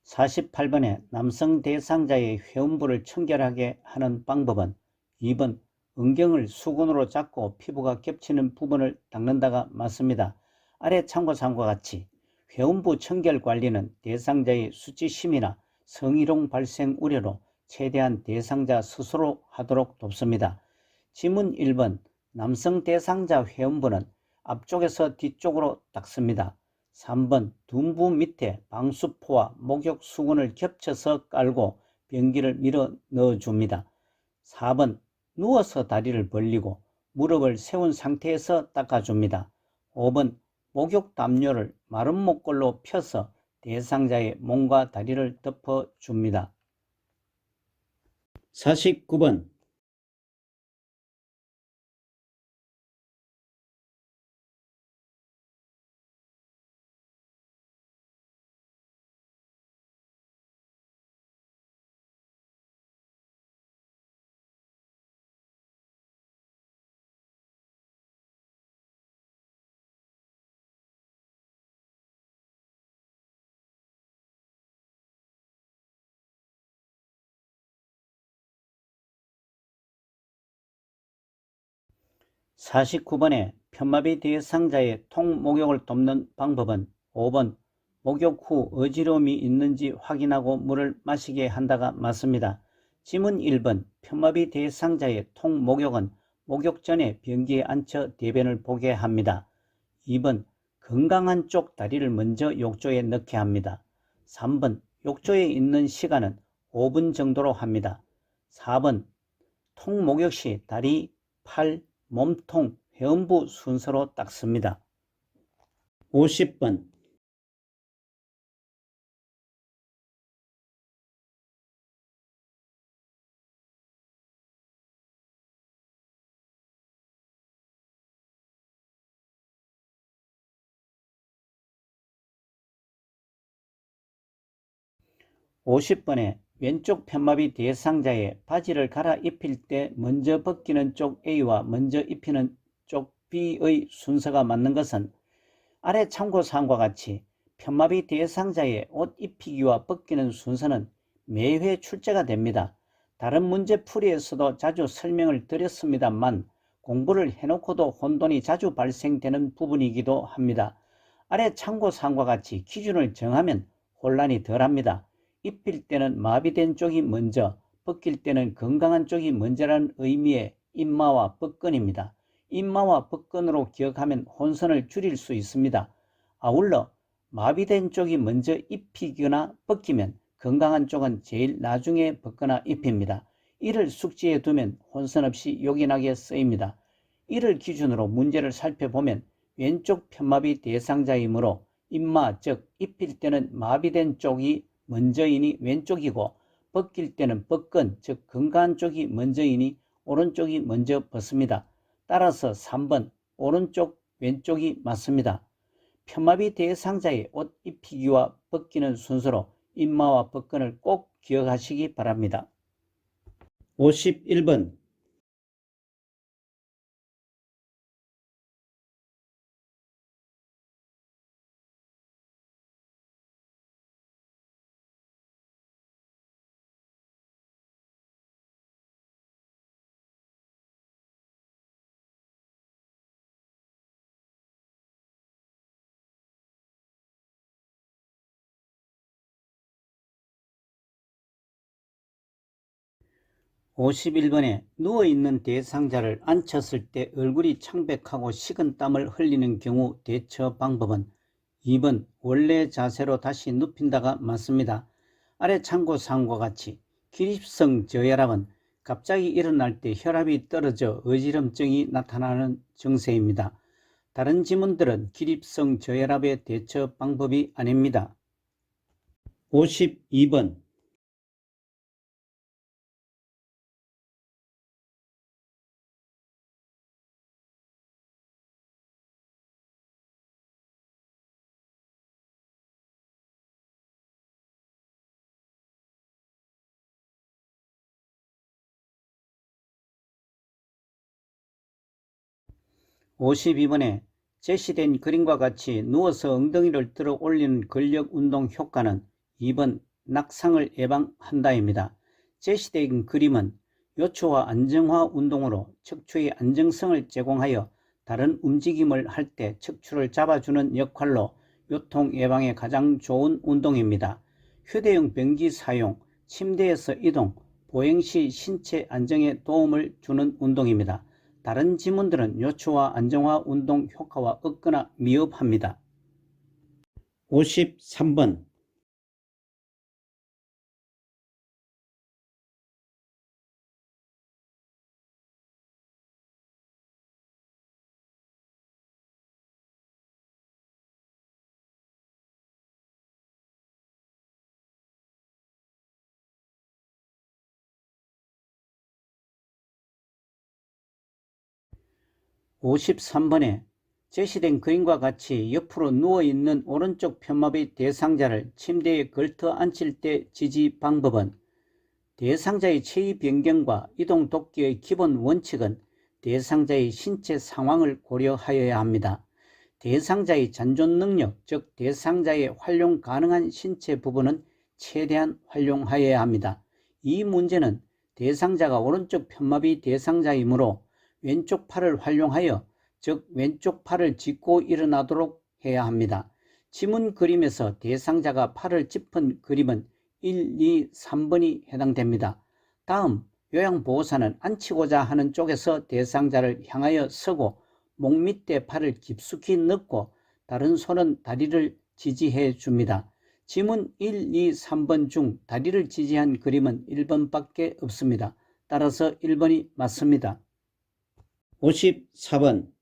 48번에 남성 대상자의 회음부를 청결하게 하는 방법은 2번 은경을 수건으로 잡고 피부가 겹치는 부분을 닦는다가 맞습니다. 아래 참고사항과 같이 회원부 청결 관리는 대상자의 수치심이나 성희롱 발생 우려로 최대한 대상자 스스로 하도록 돕습니다. 지문 1번 남성 대상자 회원부는 앞쪽에서 뒤쪽으로 닦습니다. 3번 둔부 밑에 방수포와 목욕 수건을 겹쳐서 깔고 변기를 밀어 넣어줍니다. 4번 누워서 다리를 벌리고 무릎을 세운 상태에서 닦아줍니다. 5번 목욕 담요를 마른 목걸로 펴서 대상자의 몸과 다리를 덮어줍니다. 49번 49번에 편마비 대상자의 통목욕을 돕는 방법은 5번 목욕 후 어지러움이 있는지 확인하고 물을 마시게 한다가 맞습니다. 지문 1번 편마비 대상자의 통목욕은 목욕 전에 변기에 앉혀 대변을 보게 합니다. 2번 건강한 쪽 다리를 먼저 욕조에 넣게 합니다. 3번 욕조에 있는 시간은 5분 정도로 합니다. 4번 통목욕 시 다리, 팔, 몸통, 회음부 순서로 닦습니다. 50번 50번에 왼쪽 편마비 대상자의 바지를 갈아입힐 때 먼저 벗기는 쪽 A와 먼저 입히는 쪽 B의 순서가 맞는 것은 아래 참고사항과 같이 편마비 대상자의 옷 입히기와 벗기는 순서는 매회 출제가 됩니다. 다른 문제풀이에서도 자주 설명을 드렸습니다만 공부를 해놓고도 혼돈이 자주 발생되는 부분이기도 합니다. 아래 참고사항과 같이 기준을 정하면 혼란이 덜합니다. 입힐 때는 마비된 쪽이 먼저, 벗길 때는 건강한 쪽이 먼저라는 의미의 입마와 벗건입니다. 입마와 벗건으로 기억하면 혼선을 줄일 수 있습니다. 아울러 마비된 쪽이 먼저 입히거나 벗기면 건강한 쪽은 제일 나중에 벗거나 입힙니다. 이를 숙지해 두면 혼선 없이 요긴하게 쓰입니다. 이를 기준으로 문제를 살펴보면 왼쪽 편마비 대상자이므로 입마 즉 입힐 때는 마비된 쪽이 먼저이니 왼쪽이고 벗길 때는 벗건 즉 건강한 쪽이 먼저이니 오른쪽이 먼저 벗습니다. 따라서 3번 오른쪽 왼쪽이 맞습니다. 편마비 대상자의 옷 입히기와 벗기는 순서로 입마와 벗건을 꼭 기억하시기 바랍니다. 51번 51번에 누워있는 대상자를 앉혔을 때 얼굴이 창백하고 식은 땀을 흘리는 경우 대처 방법은 2번 원래 자세로 다시 눕힌다가 맞습니다. 아래 참고사항과 같이 기립성 저혈압은 갑자기 일어날 때 혈압이 떨어져 어지럼증이 나타나는 증세입니다. 다른 지문들은 기립성 저혈압의 대처 방법이 아닙니다. 52번 52번에 제시된 그림과 같이 누워서 엉덩이를 들어 올리는 근력 운동 효과는 2번 낙상을 예방한다입니다. 제시된 그림은 요초와 안정화 운동으로 척추의 안정성을 제공하여 다른 움직임을 할 때 척추를 잡아주는 역할로 요통 예방에 가장 좋은 운동입니다. 휴대용 병기 사용, 침대에서 이동, 보행 시 신체 안정에 도움을 주는 운동입니다. 다른 지문들은 요초와 안정화 운동 효과와 없거나 미흡합니다. 53번 53번에 제시된 그림과 같이 옆으로 누워있는 오른쪽 편마비 대상자를 침대에 걸터 앉힐 때 지지 방법은 대상자의 체위 변경과 이동 돕기의 기본 원칙은 대상자의 신체 상황을 고려하여야 합니다. 대상자의 잔존 능력, 즉 대상자의 활용 가능한 신체 부분은 최대한 활용하여야 합니다. 이 문제는 대상자가 오른쪽 편마비 대상자이므로 왼쪽 팔을 활용하여, 즉 왼쪽 팔을 짚고 일어나도록 해야 합니다. 지문 그림에서 대상자가 팔을 짚은 그림은 1, 2, 3번이 해당됩니다. 다음 요양보호사는 앉히고자 하는 쪽에서 대상자를 향하여 서고 목 밑에 팔을 깊숙이 넣고 다른 손은 다리를 지지해 줍니다. 지문 1, 2, 3번 중 다리를 지지한 그림은 1번밖에 없습니다. 따라서 1번이 맞습니다. 54번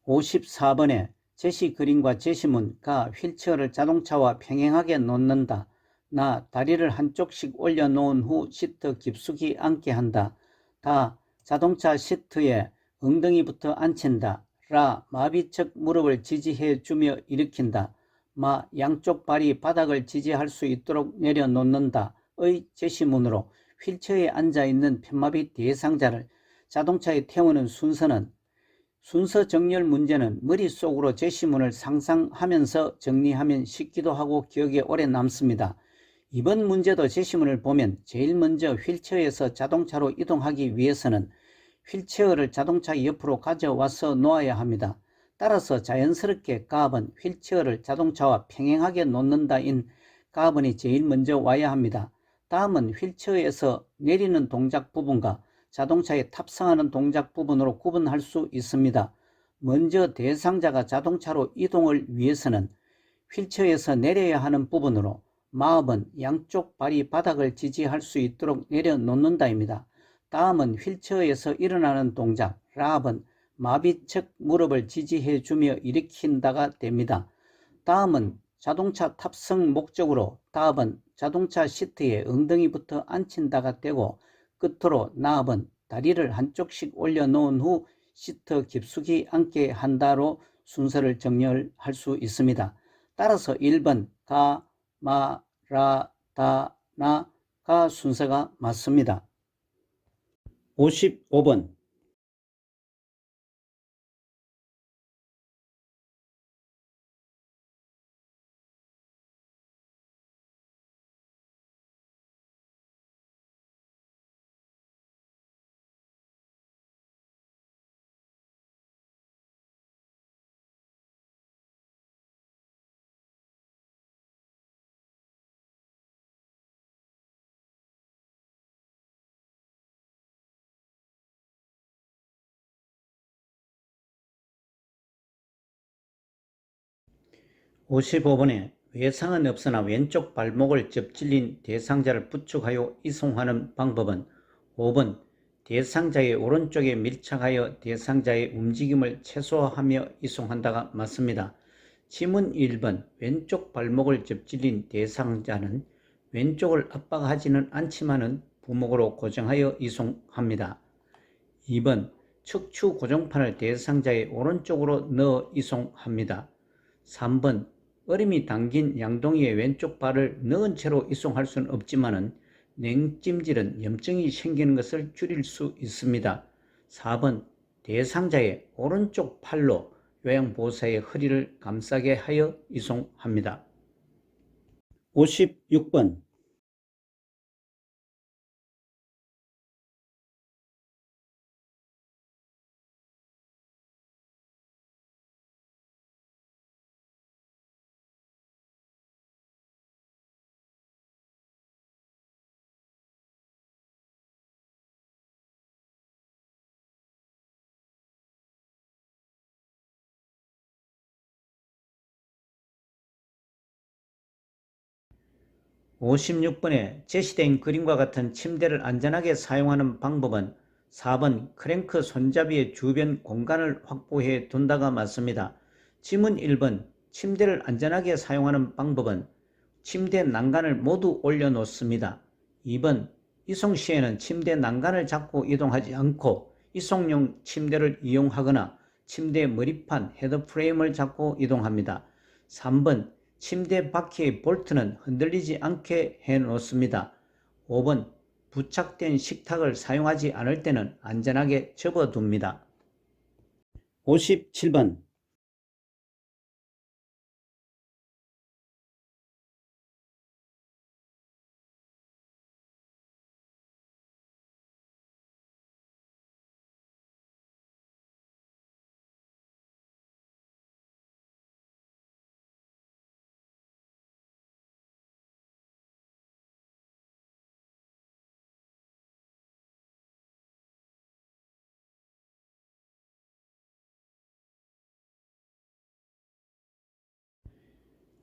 54번에 제시 그림과 제시문가 휠체어를 자동차와 평행하게 놓는다. 나 다리를 한쪽씩 올려놓은 후 시트 깊숙이 앉게 한다. 다 자동차 시트에 엉덩이부터 앉힌다. 라 마비척 무릎을 지지해 주며 일으킨다. 마 양쪽 발이 바닥을 지지할 수 있도록 내려놓는다. 의 제시문으로 휠체어에 앉아있는 편마비 대상자를 자동차에 태우는 순서 정렬 문제는 머릿속으로 제시문을 상상하면서 정리하면 쉽기도 하고 기억에 오래 남습니다. 이번 문제도 제시문을 보면 제일 먼저 휠체어에서 자동차로 이동하기 위해서는 휠체어를 자동차 옆으로 가져와서 놓아야 합니다. 따라서 자연스럽게 가압은 휠체어를 자동차와 평행하게 놓는다인 가압이 제일 먼저 와야 합니다. 다음은 휠체어에서 내리는 동작 부분과 자동차에 탑승하는 동작 부분으로 구분할 수 있습니다. 먼저 대상자가 자동차로 이동을 위해서는 휠체어에서 내려야 하는 부분으로 마압은 양쪽 발이 바닥을 지지할 수 있도록 내려놓는다입니다. 다음은 휠체어에서 일어나는 동작 라압은 마비측 무릎을 지지해 주며 일으킨다가 됩니다. 다음은 자동차 탑승 목적으로 다압은 자동차 시트에 엉덩이부터 앉힌다가 되고 끝으로 나압은 다리를 한쪽씩 올려놓은 후 시트 깊숙이 앉게 한다로 순서를 정렬할 수 있습니다. 따라서 1번 가, 마, 라, 다, 나가 순서가 맞습니다. 55번 55번에 외상은 없으나 왼쪽 발목을 접질린 대상자를 부축하여 이송하는 방법은 5번 대상자의 오른쪽에 밀착하여 대상자의 움직임을 최소화하며 이송한다가 맞습니다. 지문 1번 왼쪽 발목을 접질린 대상자는 왼쪽을 압박하지는 않지만은 부목으로 고정하여 이송합니다. 2번 척추 고정판을 대상자의 오른쪽으로 넣어 이송합니다. 3번 어림이 당긴 양동이의 왼쪽 발을 넣은 채로 이송할 수는 없지만은 냉찜질은 염증이 생기는 것을 줄일 수 있습니다. 4번 대상자의 오른쪽 팔로 요양보호사의 허리를 감싸게 하여 이송합니다. 56번 56번에 제시된 그림과 같은 침대를 안전하게 사용하는 방법은 4번 크랭크 손잡이의 주변 공간을 확보해 둔다가 맞습니다. 지문 1번 침대를 안전하게 사용하는 방법은 침대 난간을 모두 올려놓습니다. 2번 이송 시에는 침대 난간을 잡고 이동하지 않고 이송용 침대를 이용하거나 침대 머리판 헤드프레임을 잡고 이동합니다. 3번 침대 바퀴의 볼트는 흔들리지 않게 해놓습니다. 5번 부착된 식탁을 사용하지 않을 때는 안전하게 접어둡니다. 57번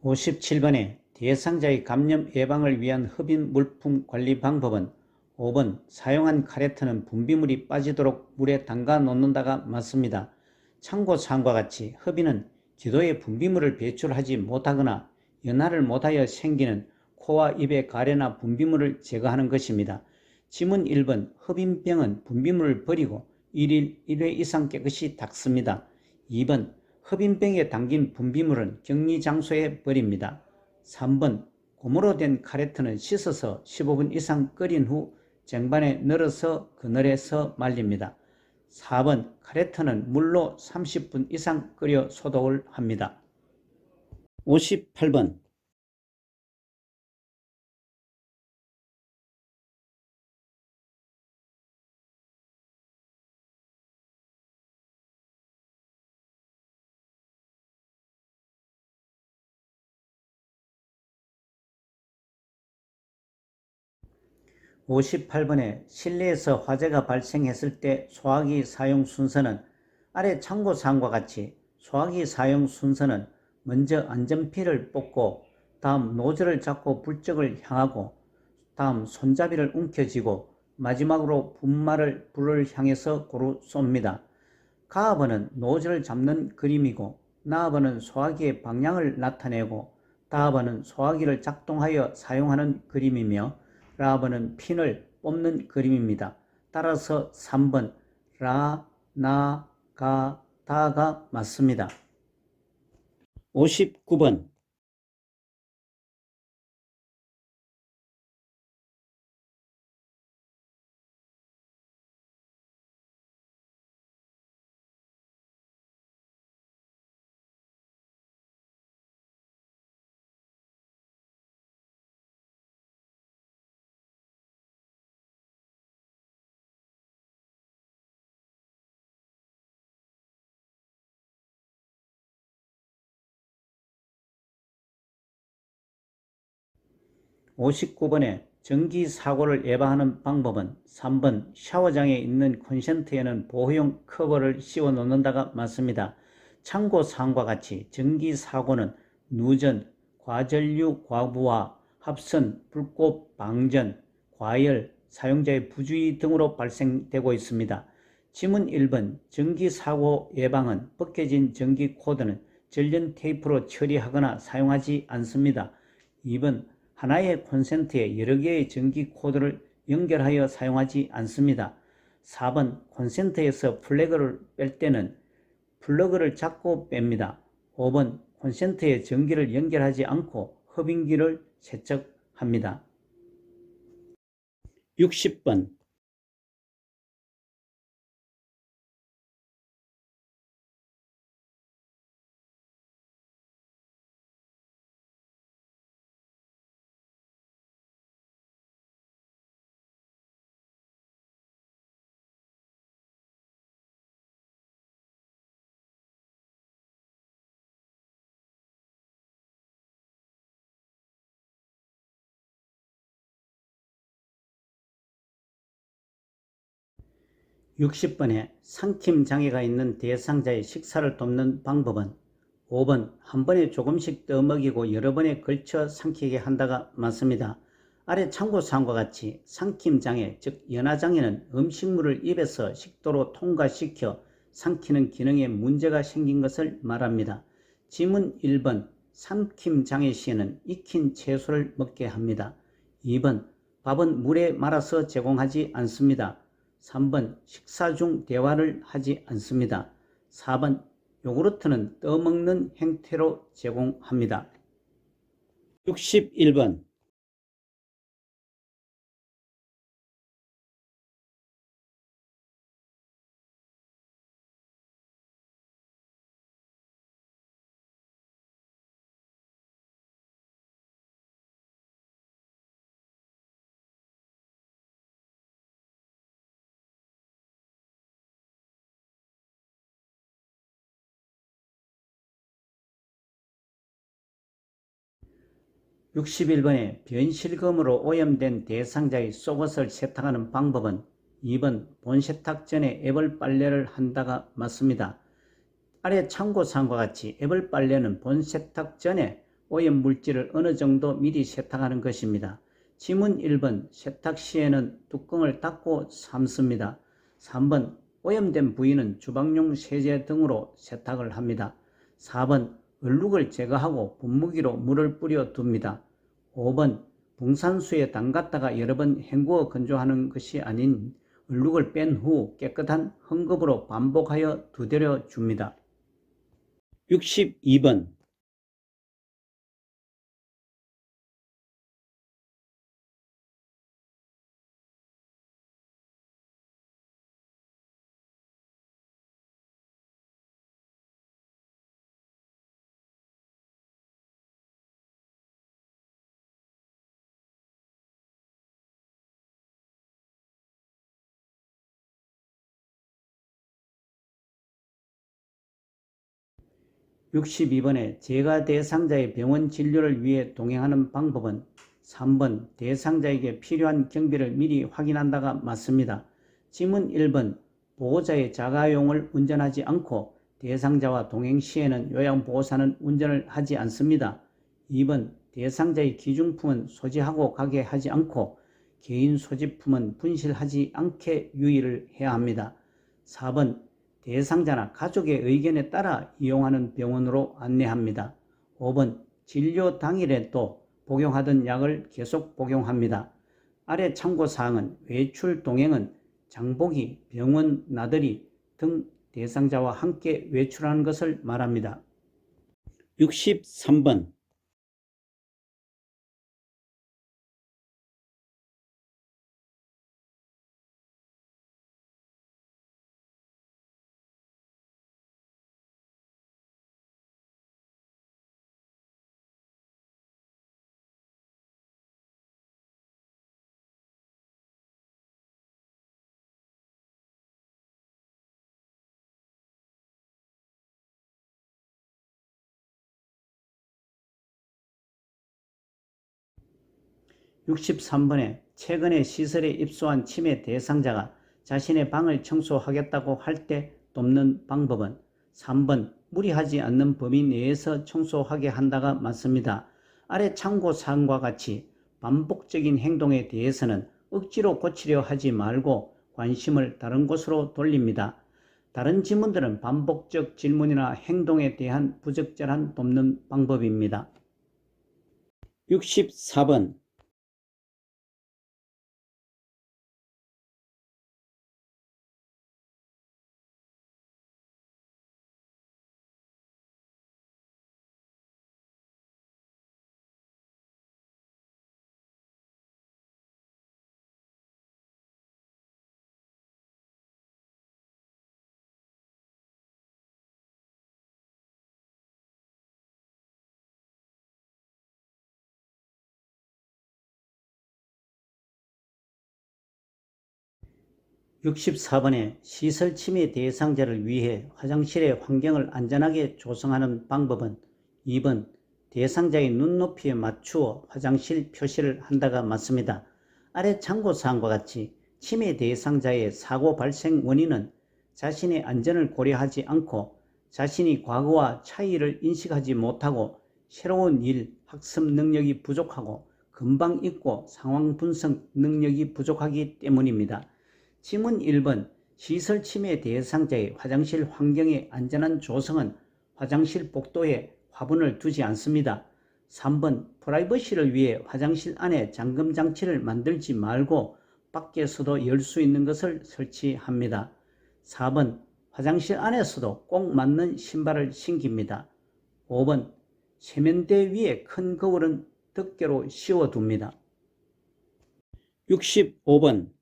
57번에 대상자의 감염 예방을 위한 흡인 물품 관리 방법은 5번 사용한 카레트는 분비물이 빠지도록 물에 담가 놓는다가 맞습니다. 참고사항과 같이 흡인은 기도에 분비물을 배출하지 못하거나 연화를 못하여 생기는 코와 입의 가래나 분비물을 제거하는 것입니다. 지문 1번 흡인병은 분비물을 버리고 1일 1회 이상 깨끗이 닦습니다. 2번 흡인병에 담긴 분비물은 격리 장소에 버립니다. 3번 고무로 된 카레트는 씻어서 15분 이상 끓인 후 쟁반에 널어서 그늘에서 말립니다. 4번 카레트는 물로 30분 이상 끓여 소독을 합니다. 58번 58번에 실내에서 화재가 발생했을 때 소화기 사용 순서는 아래 참고사항과 같이 소화기 사용 순서는 먼저 안전피를 뽑고 다음 노즐을 잡고 불적을 향하고 다음 손잡이를 움켜쥐고 마지막으로 분말을 불을 향해서 고루 쏩니다. 가하번은 노즐을 잡는 그림이고 나하번은 소화기의 방향을 나타내고 다하번은 소화기를 작동하여 사용하는 그림이며 라번은 핀을 뽑는 그림입니다. 따라서 3번 라, 나, 가, 다가 맞습니다. 59번 59번에 전기사고를 예방하는 방법은 3번 샤워장에 있는 콘센트에는 보호용 커버를 씌워 놓는다가 맞습니다. 참고사항과 같이 전기사고는 누전, 과전류 과부하, 합선, 불꽃, 방전, 과열, 사용자의 부주의 등으로 발생되고 있습니다. 지문 1번 전기사고 예방은 벗겨진 전기 코드는 전련 테이프로 처리하거나 사용하지 않습니다. 2번 하나의 콘센트에 여러 개의 전기 코드를 연결하여 사용하지 않습니다. 4번 콘센트에서 플러그를 뺄 때는 플러그를 잡고 뺍니다. 5번 콘센트에 전기를 연결하지 않고 흡인기를 세척합니다. 60번 60번에 삼킴 장애가 있는 대상자의 식사를 돕는 방법은 5번 한 번에 조금씩 떠먹이고 여러 번에 걸쳐 삼키게 한다가 맞습니다. 아래 참고사항과 같이 삼킴 장애 즉 연화장애는 음식물을 입에서 식도로 통과시켜 삼키는 기능에 문제가 생긴 것을 말합니다. 지문 1번 삼킴 장애 시에는 익힌 채소를 먹게 합니다. 2번 밥은 물에 말아서 제공하지 않습니다. 3번 식사 중 대화를 하지 않습니다. 4번 요구르트는 떠먹는 형태로 제공합니다. 61번 61번에 변실금으로 오염된 대상자의 속옷을 세탁하는 방법은 2번 본세탁 전에 애벌 빨래를 한다가 맞습니다. 아래 참고사항과 같이 애벌 빨래는 본세탁 전에 오염 물질을 어느 정도 미리 세탁하는 것입니다. 지문 1번 세탁 시에는 뚜껑을 닫고 삶습니다. 3번 오염된 부위는 주방용 세제 등으로 세탁을 합니다. 4번 얼룩을 제거하고 분무기로 물을 뿌려 둡니다. 5번 붕산수에 담갔다가 여러 번 헹구어 건조하는 것이 아닌 얼룩을 뺀 후 깨끗한 헝겊으로 반복하여 두드려 줍니다. 62번 62번에 재가 대상자의 병원 진료를 위해 동행하는 방법은 3번 대상자에게 필요한 경비를 미리 확인한다가 맞습니다. 지문 1번 보호자의 자가용을 운전하지 않고 대상자와 동행 시에는 요양보호사는 운전을 하지 않습니다. 2번 대상자의 기중품은 소지하고 가게 하지 않고 개인 소지품은 분실하지 않게 유의를 해야 합니다. 4번 대상자나 가족의 의견에 따라 이용하는 병원으로 안내합니다. 5번 진료 당일에도 복용하던 약을 계속 복용합니다. 아래 참고사항은 외출 동행은 장보기, 병원 나들이 등 대상자와 함께 외출하는 것을 말합니다. 63번 63번에 최근에 시설에 입소한 치매 대상자가 자신의 방을 청소하겠다고 할 때 돕는 방법은 3번 무리하지 않는 범위 내에서 청소하게 한다가 맞습니다. 아래 참고사항과 같이 반복적인 행동에 대해서는 억지로 고치려 하지 말고 관심을 다른 곳으로 돌립니다. 다른 지문들은 반복적 질문이나 행동에 대한 부적절한 돕는 방법입니다. 64번. (64번에) 시설 침해 대상자를 위해 화장실의 환경을 안전하게 조성하는 방법은 2번 대상자의 눈높이에 맞추어 화장실 표시를 한다가 맞습니다. 아래 참고사항과 같이 침해 대상자의 사고 발생 원인은 자신의 안전을 고려하지 않고 자신이 과거와 차이를 인식하지 못하고 새로운 일, 학습 능력이 부족하고 금방 잊고 상황 분석 능력이 부족하기 때문입니다. 지문 1번 시설 침해 대상자의 화장실 환경의 안전한 조성은 화장실 복도에 화분을 두지 않습니다. 3번 프라이버시를 위해 화장실 안에 잠금 장치를 만들지 말고 밖에서도 열 수 있는 것을 설치합니다. 4번 화장실 안에서도 꼭 맞는 신발을 신깁니다. 5번 세면대 위에 큰 거울은 덮개로 씌워둡니다. 65번.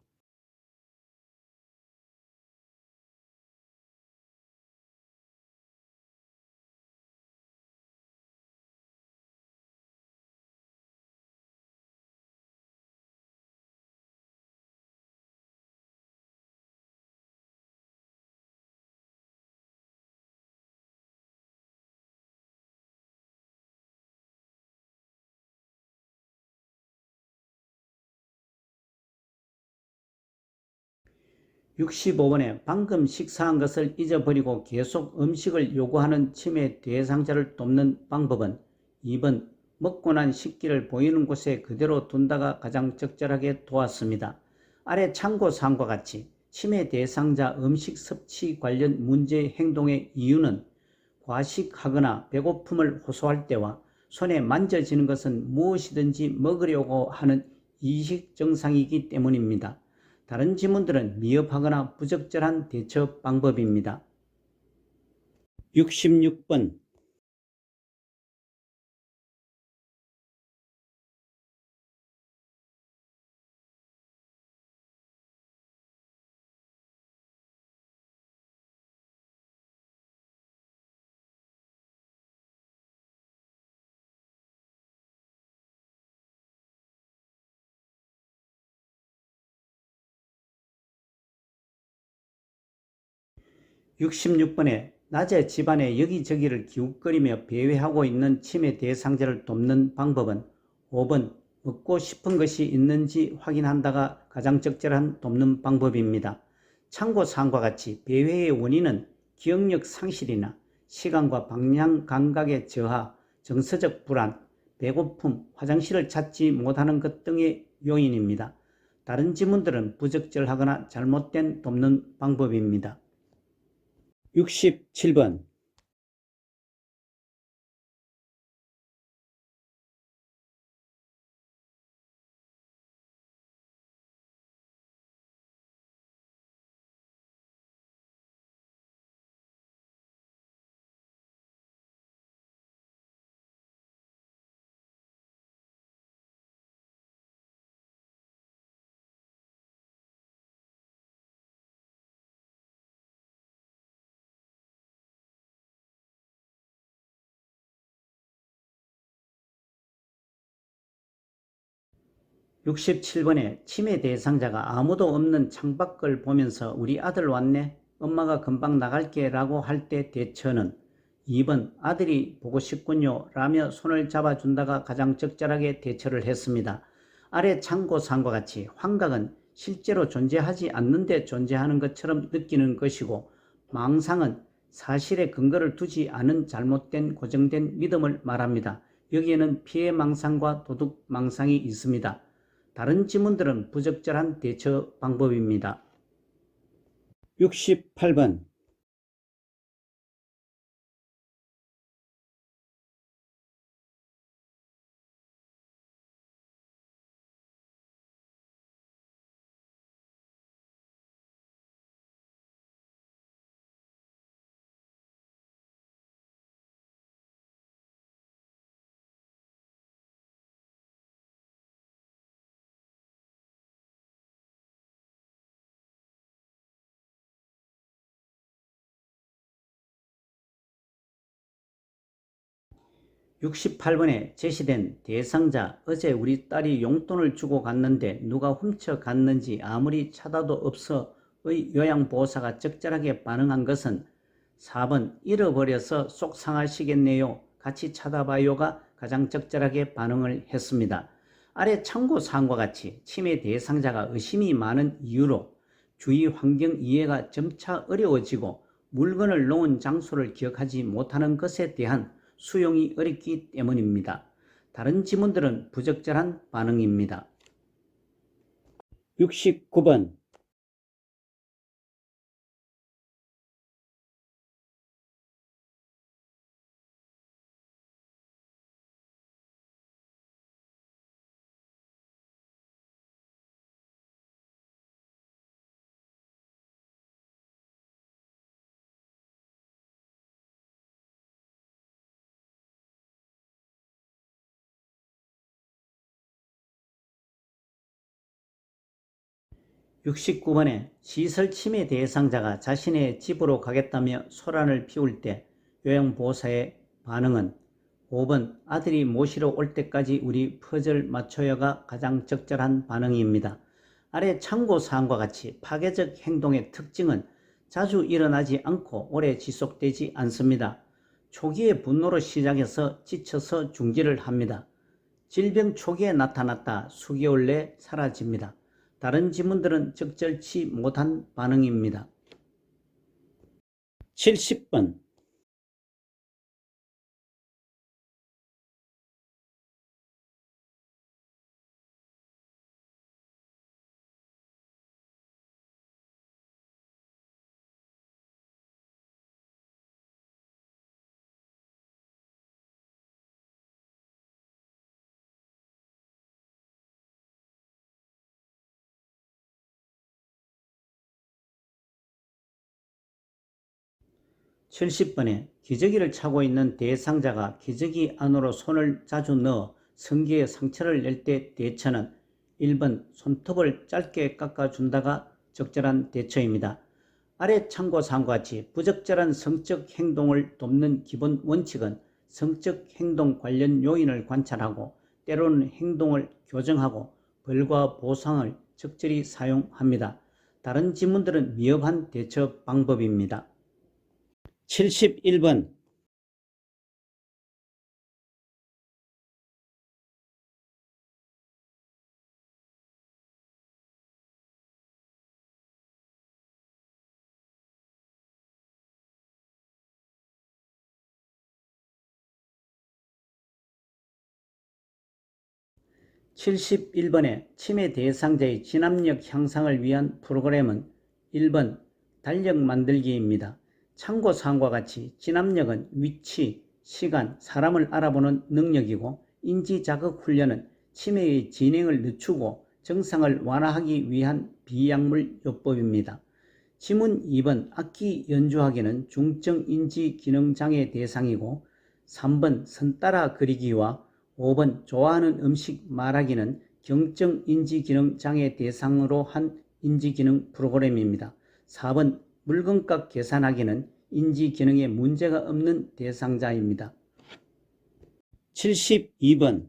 (65번에) 방금 식사한 것을 잊어버리고 계속 음식을 요구하는 침해 대상자를 돕는 방법은 2번 먹고 난 식기를 보이는 곳에 그대로 둔다가 가장 적절하게 도왔습니다. 아래 참고사항과 같이 침해 대상자 음식 섭취 관련 문제 행동의 이유는 과식하거나 배고픔을 호소할 때와 손에 만져지는 것은 무엇이든지 먹으려고 하는 이식 증상이기 때문입니다. 다른 지문들은 미흡하거나 부적절한 대처 방법입니다. 66번. (66번에) 낮에 집안에 여기저기를 기웃거리며 배회하고 있는 침해 대상자를 돕는 방법은 5번 먹고 싶은 것이 있는지 확인한다가 가장 적절한 돕는 방법입니다. 참고사항과 같이 배회의 원인은 기억력 상실이나 시간과 방향 감각의 저하, 정서적 불안, 배고픔, 화장실을 찾지 못하는 것 등의 요인입니다. 다른 지문들은 부적절하거나 잘못된 돕는 방법입니다. 67번. (67번에) 침해 대상자가 아무도 없는 창밖을 보면서 우리 아들 왔네? 엄마가 금방 나갈게 라고 할 때 대처는 2번 아들이 보고 싶군요 라며 손을 잡아준다가 가장 적절하게 대처를 했습니다. 아래 참고사항과 같이 환각은 실제로 존재하지 않는데 존재하는 것처럼 느끼는 것이고 망상은 사실에 근거를 두지 않은 잘못된 고정된 믿음을 말합니다. 여기에는 피해망상과 도둑망상이 있습니다. 다른 지문들은 부적절한 대처 방법입니다. 68번 (68번에) 제시된 대상자 어제 우리 딸이 용돈을 주고 갔는데 누가 훔쳐갔는지 아무리 찾아도 없어의 요양보호사가 적절하게 반응한 것은 4번 잃어버려서 속상하시겠네요. 같이 찾아봐요가 가장 적절하게 반응을 했습니다. 아래 참고사항과 같이 침해 대상자가 의심이 많은 이유로 주위 환경 이해가 점차 어려워지고 물건을 놓은 장소를 기억하지 못하는 것에 대한 수용이 어렵기 때문입니다. 다른 지문들은 부적절한 반응입니다. 69번 (69번에) 시설 침해 대상자가 자신의 집으로 가겠다며 소란을 피울 때 요양보호사의 반응은 5번 아들이 모시러 올 때까지 우리 퍼즐 맞춰요가 가장 적절한 반응입니다. 아래 참고사항과 같이 파괴적 행동의 특징은 자주 일어나지 않고 오래 지속되지 않습니다. 초기에 분노로 시작해서 지쳐서 중지를 합니다. 질병 초기에 나타났다 수개월 내 사라집니다. 다른 지문들은 적절치 못한 반응입니다. 70번 70번에 기저귀를 차고 있는 대상자가 기저귀 안으로 손을 자주 넣어 성기에 상처를 낼 때 대처는 1번 손톱을 짧게 깎아준다가 적절한 대처입니다. 아래 참고사항과 같이 부적절한 성적 행동을 돕는 기본 원칙은 성적 행동 관련 요인을 관찰하고 때로는 행동을 교정하고 벌과 보상을 적절히 사용합니다. 다른 지문들은 위협한 대처 방법입니다. 71번 71번에 침해 대상자의 진압력 향상을 위한 프로그램은 1번 달력 만들기입니다. 참고사항과 같이 진압력은 위치, 시간, 사람을 알아보는 능력이고 인지자극 훈련은 치매의 진행을 늦추고 증상을 완화하기 위한 비약물 요법입니다. 지문 2번 악기 연주하기는 중증 인지기능장애 대상이고 3번 선 따라 그리기와 5번 좋아하는 음식 말하기는 경증 인지기능장애 대상으로 한 인지기능 프로그램입니다. 4번 물건값 계산하기는 인지기능에 문제가 없는 대상자입니다. 72번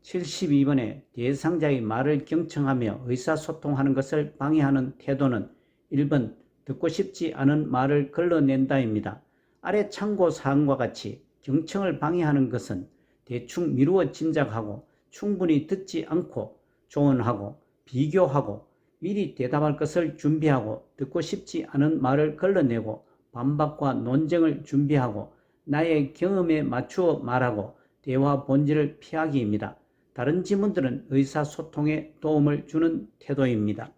72번에 대상자의 말을 경청하며 의사소통하는 것을 방해하는 태도는 1번 듣고 싶지 않은 말을 걸러낸다입니다. 아래 참고사항과 같이 경청을 방해하는 것은 대충 미루어 짐작하고 충분히 듣지 않고 조언하고 비교하고 미리 대답할 것을 준비하고 듣고 싶지 않은 말을 걸러내고 반박과 논쟁을 준비하고 나의 경험에 맞추어 말하고 대화 본질을 피하기입니다. 다른 지문들은 의사소통에 도움을 주는 태도입니다.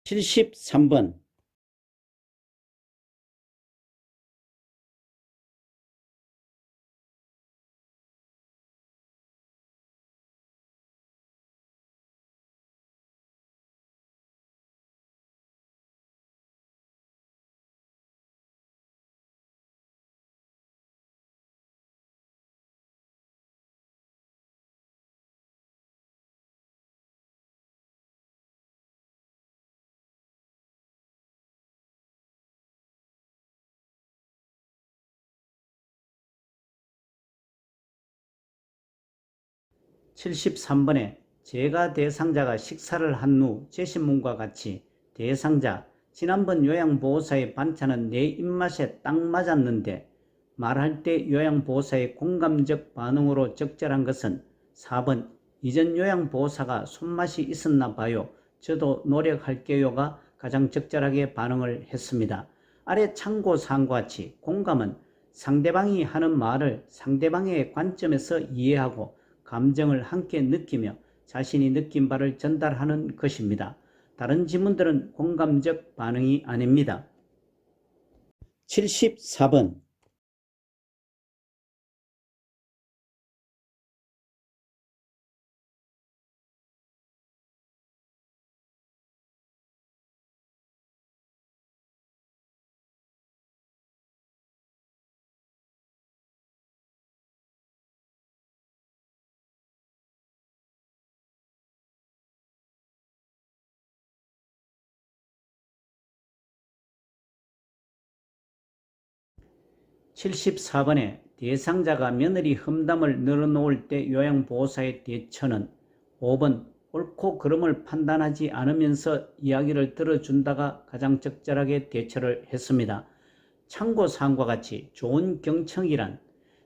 73번 (73번에) 제가 대상자가 식사를 한 후 제시문과 같이 대상자 지난번 요양보호사의 반찬은 내 입맛에 딱 맞았는데 말할 때 요양보호사의 공감적 반응으로 적절한 것은 4번 이전 요양보호사가 손맛이 있었나 봐요. 저도 노력할게요가 가장 적절하게 반응을 했습니다. 아래 참고사항과 같이 공감은 상대방이 하는 말을 상대방의 관점에서 이해하고 감정을 함께 느끼며 자신이 느낀 바를 전달하는 것입니다. 다른 지문들은 공감적 반응이 아닙니다. 74번 (74번에) 대상자가 며느리 험담을 늘어놓을 때 요양보호사의 대처는 5번 옳고 그름을 판단하지 않으면서 이야기를 들어준다가 가장 적절하게 대처를 했습니다. 참고사항과 같이 좋은 경청이란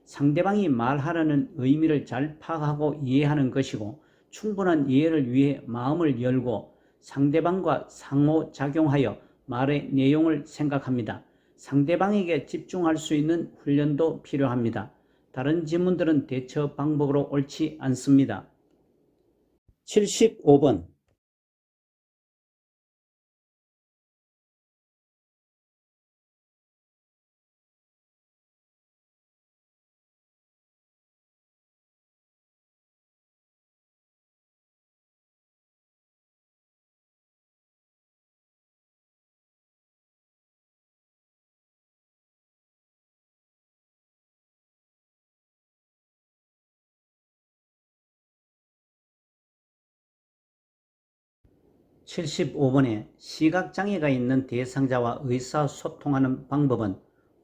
상대방이 말하려는 의미를 잘 파악하고 이해하는 것이고 충분한 이해를 위해 마음을 열고 상대방과 상호작용하여 말의 내용을 생각합니다. 상대방에게 집중할 수 있는 훈련도 필요합니다. 다른 지문들은 대처 방법으로 옳지 않습니다. 75번 (75번에) 시각장애가 있는 대상자와 의사소통하는 방법은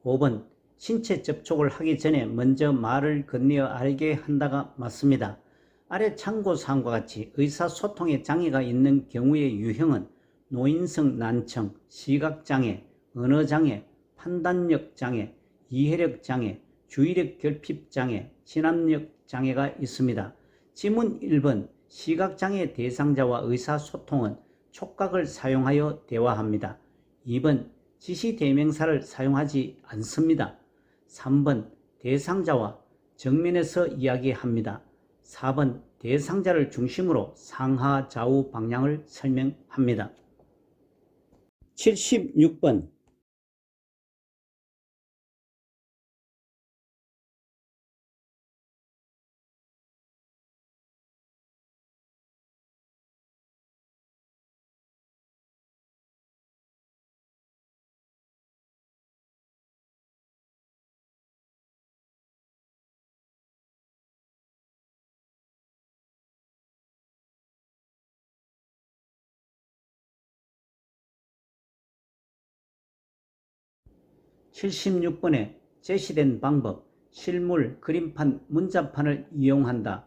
5번 신체 접촉을 하기 전에 먼저 말을 건네어 알게 한다가 맞습니다. 아래 참고사항과 같이 의사소통에 장애가 있는 경우의 유형은 노인성 난청, 시각장애, 언어장애, 판단력장애, 이해력장애, 주의력 결핍장애, 진압력장애가 있습니다. 지문 1번 시각장애 대상자와 의사소통은 촉각을 사용하여 대화합니다. 2번 지시대명사를 사용하지 않습니다. 3번 대상자와 정면에서 이야기합니다. 4번 대상자를 중심으로 상하 좌우 방향을 설명합니다. 76번 76번에 제시된 방법, 실물, 그림판, 문자판을 이용한다.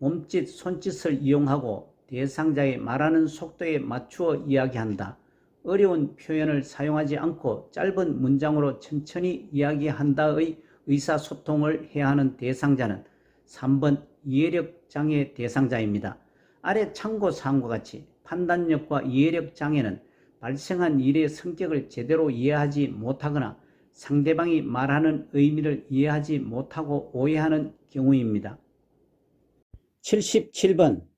몸짓, 손짓을 이용하고 대상자의 말하는 속도에 맞추어 이야기한다. 어려운 표현을 사용하지 않고 짧은 문장으로 천천히 이야기한다의 의사소통을 해야 하는 대상자는 3번 이해력 장애 대상자입니다. 아래 참고사항과 같이 판단력과 이해력 장애는 발생한 일의 성격을 제대로 이해하지 못하거나 상대방이 말하는 의미를 이해하지 못하고 오해하는 경우입니다. 77번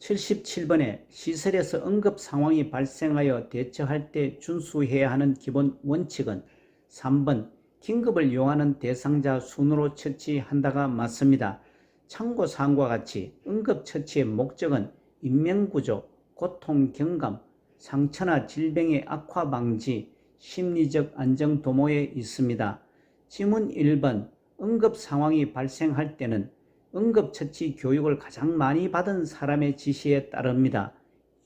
77번에 시설에서 응급 상황이 발생하여 대처할 때 준수해야 하는 기본 원칙은 3번 긴급을 요하는 대상자 순으로 처치한다가 맞습니다. 참고사항과 같이 응급처치의 목적은 인명구조, 고통 경감, 상처나 질병의 악화 방지, 심리적 안정 도모에 있습니다. 지문 1번 응급상황이 발생할 때는 응급처치 교육을 가장 많이 받은 사람의 지시에 따릅니다.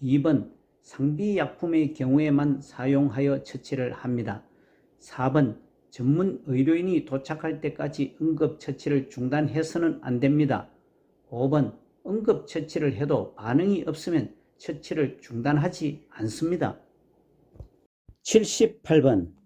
2번 상비약품의 경우에만 사용하여 처치를 합니다. 4번 전문 의료인이 도착할 때까지 응급처치를 중단해서는 안 됩니다. 5번 응급처치를 해도 반응이 없으면 처치를 중단하지 않습니다. 78번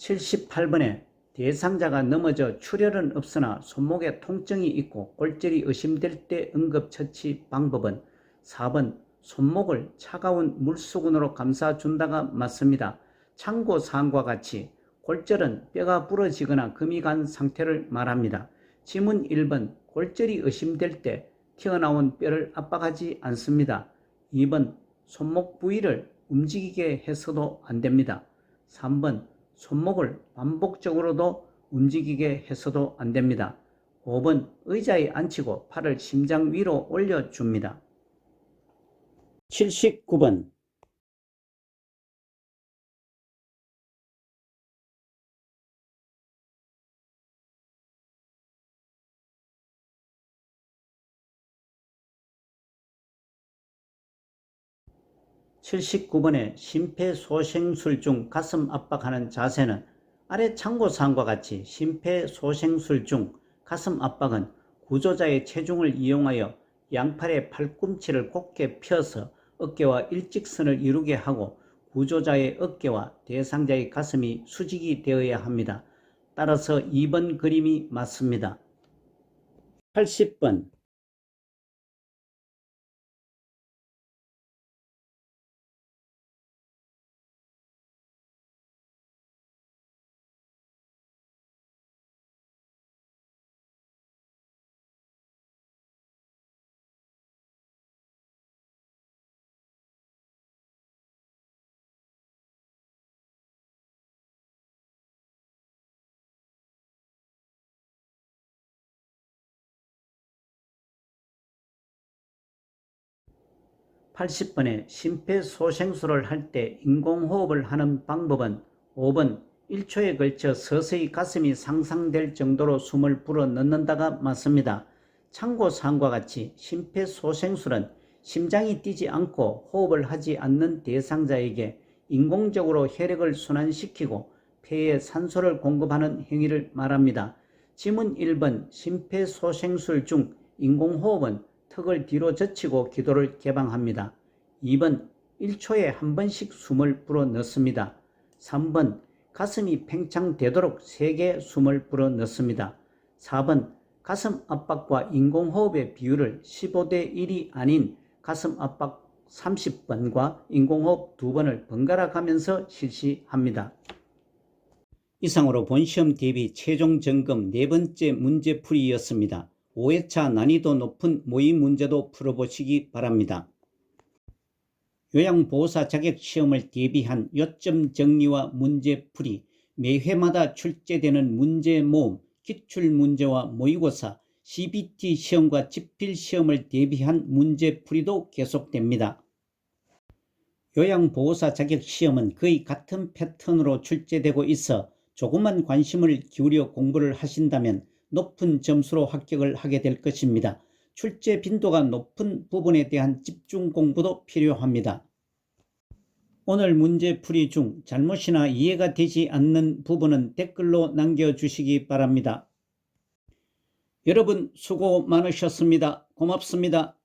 78번에 대상자가 넘어져 출혈은 없으나 손목에 통증이 있고 골절이 의심될 때 응급처치 방법은 4번 손목을 차가운 물수건으로 감싸준다가 맞습니다. 참고사항과 같이 골절은 뼈가 부러지거나 금이 간 상태를 말합니다. 지문 1번 골절이 의심될 때 튀어나온 뼈를 압박하지 않습니다. 2번 손목 부위를 움직이게 해서도 안 됩니다. 3번 손목을 반복적으로도 움직이게 해서도 안 됩니다. 5번 의자에 앉히고 팔을 심장 위로 올려줍니다. 79번 79번의 심폐소생술 중 가슴 압박하는 자세는 아래 참고사항과 같이 심폐소생술 중 가슴 압박은 구조자의 체중을 이용하여 양팔의 팔꿈치를 곧게 펴서 어깨와 일직선을 이루게 하고 구조자의 어깨와 대상자의 가슴이 수직이 되어야 합니다. 따라서 2번 그림이 맞습니다. 80번 80번에 심폐소생술을 할 때 인공호흡을 하는 방법은 5번 1초에 걸쳐 서서히 가슴이 상상될 정도로 숨을 불어 넣는다가 맞습니다. 참고사항과 같이 심폐소생술은 심장이 뛰지 않고 호흡을 하지 않는 대상자에게 인공적으로 혈액을 순환시키고 폐에 산소를 공급하는 행위를 말합니다. 지문 1번 심폐소생술 중 인공호흡은 턱을 뒤로 젖히고 기도를 개방합니다. 2번 1초에 한 번씩 숨을 불어 넣습니다. 3번 가슴이 팽창되도록 세게 숨을 불어 넣습니다. 4번 가슴 압박과 인공호흡의 비율을 15대 1이 아닌 가슴 압박 30번과 인공호흡 2번을 번갈아 가면서 실시합니다. 이상으로 본시험 대비 최종 점검 4번째 문제풀이였습니다. 5회차 난이도 높은 모의 문제도 풀어보시기 바랍니다. 요양보호사 자격시험을 대비한 요점 정리와 문제풀이, 매 회마다 출제되는 문제 모음, 기출문제와 모의고사, CBT 시험과 집필시험을 대비한 문제풀이도 계속됩니다. 요양보호사 자격시험은 거의 같은 패턴으로 출제되고 있어 조금만 관심을 기울여 공부를 하신다면 높은 점수로 합격을 하게 될 것입니다. 출제 빈도가 높은 부분에 대한 집중 공부도 필요합니다. 오늘 문제풀이 중 잘못이나 이해가 되지 않는 부분은 댓글로 남겨주시기 바랍니다. 여러분 수고 많으셨습니다. 고맙습니다.